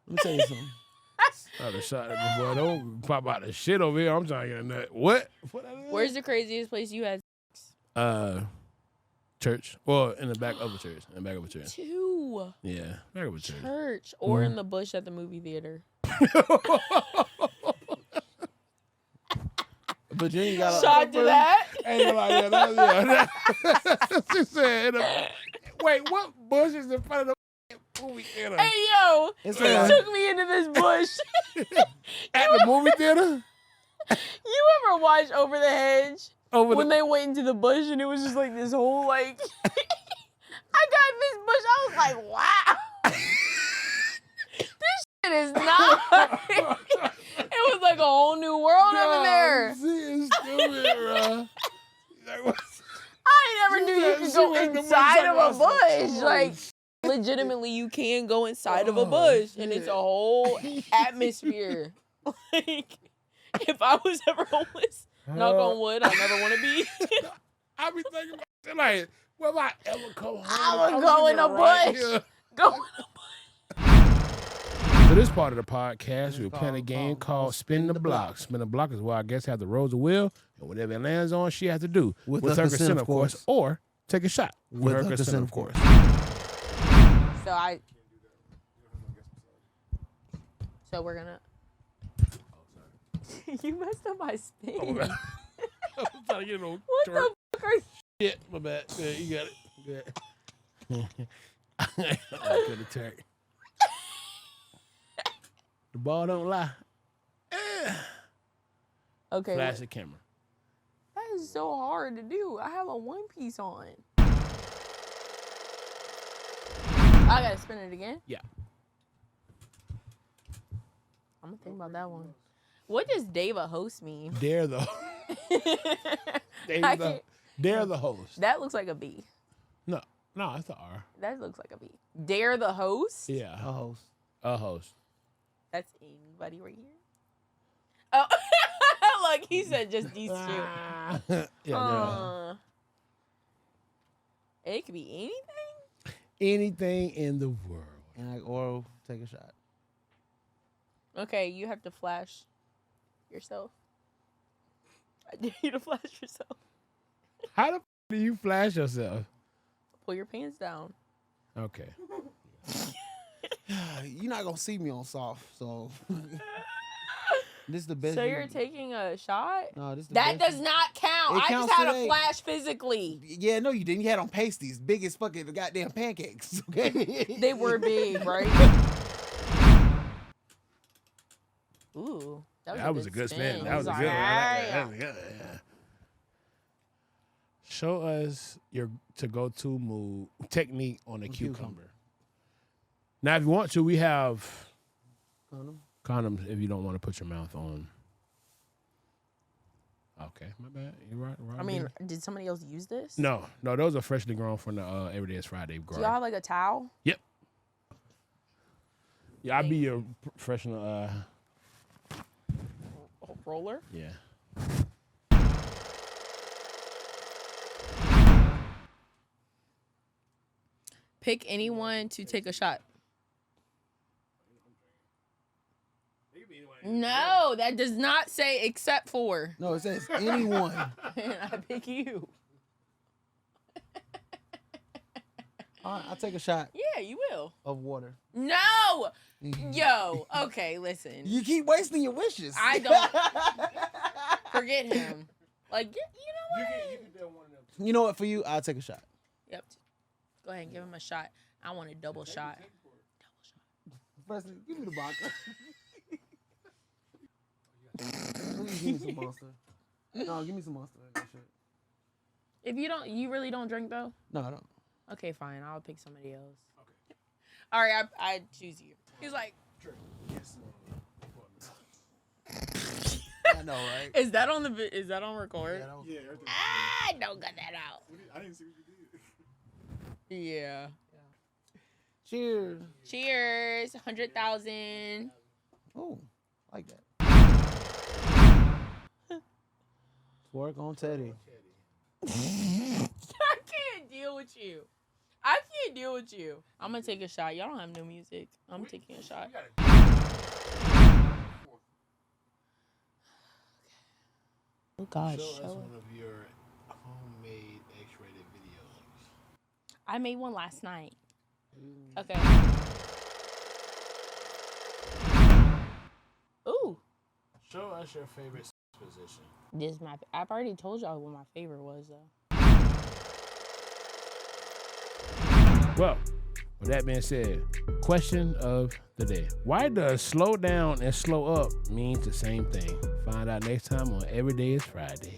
Let me tell you something. I just shot that, boy. Don't pop out the shit over here. I'm trying to get a nut. What? What that is? Where's the craziest place you had sex? Uh, Church. Well, in the back of a church. In the back of a church. 2. Yeah, back of a church. Church or in the bush at the movie theater. But you ain't got Shot to that. Ain't like that. She said, wait, what bush is in front of the movie theater? Hey, yo. He took me into this bush. At the movie theater? You ever watch Over the Hedge? When they went into the bush and it was just like this whole like... I got in this bush. I was like, wow. This shit is not... It was like a whole new world over there. She is stupid, bro. I never knew you could go inside of a bush. Like, legitimately, you can go inside of a bush, and it's a whole atmosphere. Like, if I was ever homeless, knock on wood, I never want to be. I be thinking about it, like, will I ever come home? I would go in a bush. Go in a bush. For this part of the podcast, we're playing a game called Spin the Block. Spin the Block is where our guest has to roll the wheel, and whatever it lands on, she has to do with her consent, of course, or take a shot with her consent, of course. So we're gonna. You messed up my spin. Oh, my I'm trying to get what the fuck are you? Shit, my bad. Yeah, you got it. Good. I could have turned. The ball don't lie. Okay. Flash the camera. That is so hard to do. I have a one piece on. I gotta spin it again? Yeah. I'm gonna think about that one. What does Dava host mean? Dare the Dare the host. That looks like a B. No, it's an R. That looks like a B. Dare the host? Yeah. A host. A host. That's anybody right here? Oh, look, he said just these two. Yeah, it could be anything? anything in the world. And like oral, take a shot. Okay, you have to flash yourself. I dare you to flash yourself. How the f do you flash yourself? Pull your pants down. Okay. You're not gonna see me on soft, so this is the best. So you're taking a shot? No, this is the that best. does not count. It I counts just had today. a flash physically. Yeah, no, you didn't. You had on pasties, big as fucking goddamn pancakes. Okay, They were big, right? Ooh, That was a good spin. That was a He's good like, one. "Ah." Yeah. Show us your to-go-to move technique on a cucumber. Now, if you want to, we have condoms if you don't want to put your mouth on. Okay, my bad. You're right. I mean, did somebody else use this? No, those are freshly grown from the Every Day is Friday grow. Do y'all have like a towel? Yep. Yeah, I'll be your professional. Roller? Yeah. Pick anyone to take a shot. No, that does not say except for. No, it says anyone. And I pick you. All right, I'll take a shot Yeah, you will. of water. No! Yo, okay, listen. You keep wasting your wishes. I don't. Forget him. Like, you know what? You know what? For you, I'll take a shot. Yep. Go ahead and give him a shot. I want a double shot. Presley, give me the vodka. Please give me some Monster. No, give me some Monster. That shit. If you really don't drink though? No, I don't. Okay, fine. I'll pick somebody else. Okay. All right, I choose you. He's like, I know, right? is that on record? Yeah, Don't cut that out. I didn't see what you did. Yeah. Cheers. Cheers. 100,000. Oh, like that. Work on Teddy. I can't deal with you. I can't deal with you. I'm gonna take a shot. Y'all don't have no music. I'm taking a shot. Oh God, Show us show one of your homemade X-rated videos. I made one last night. Okay. Ooh. Show us your favorite position. This is I've already told y'all what my favorite was, though. Well, with that being said, question of the day. Why does slow down and slow up mean the same thing? Find out next time on Every Day is Friday.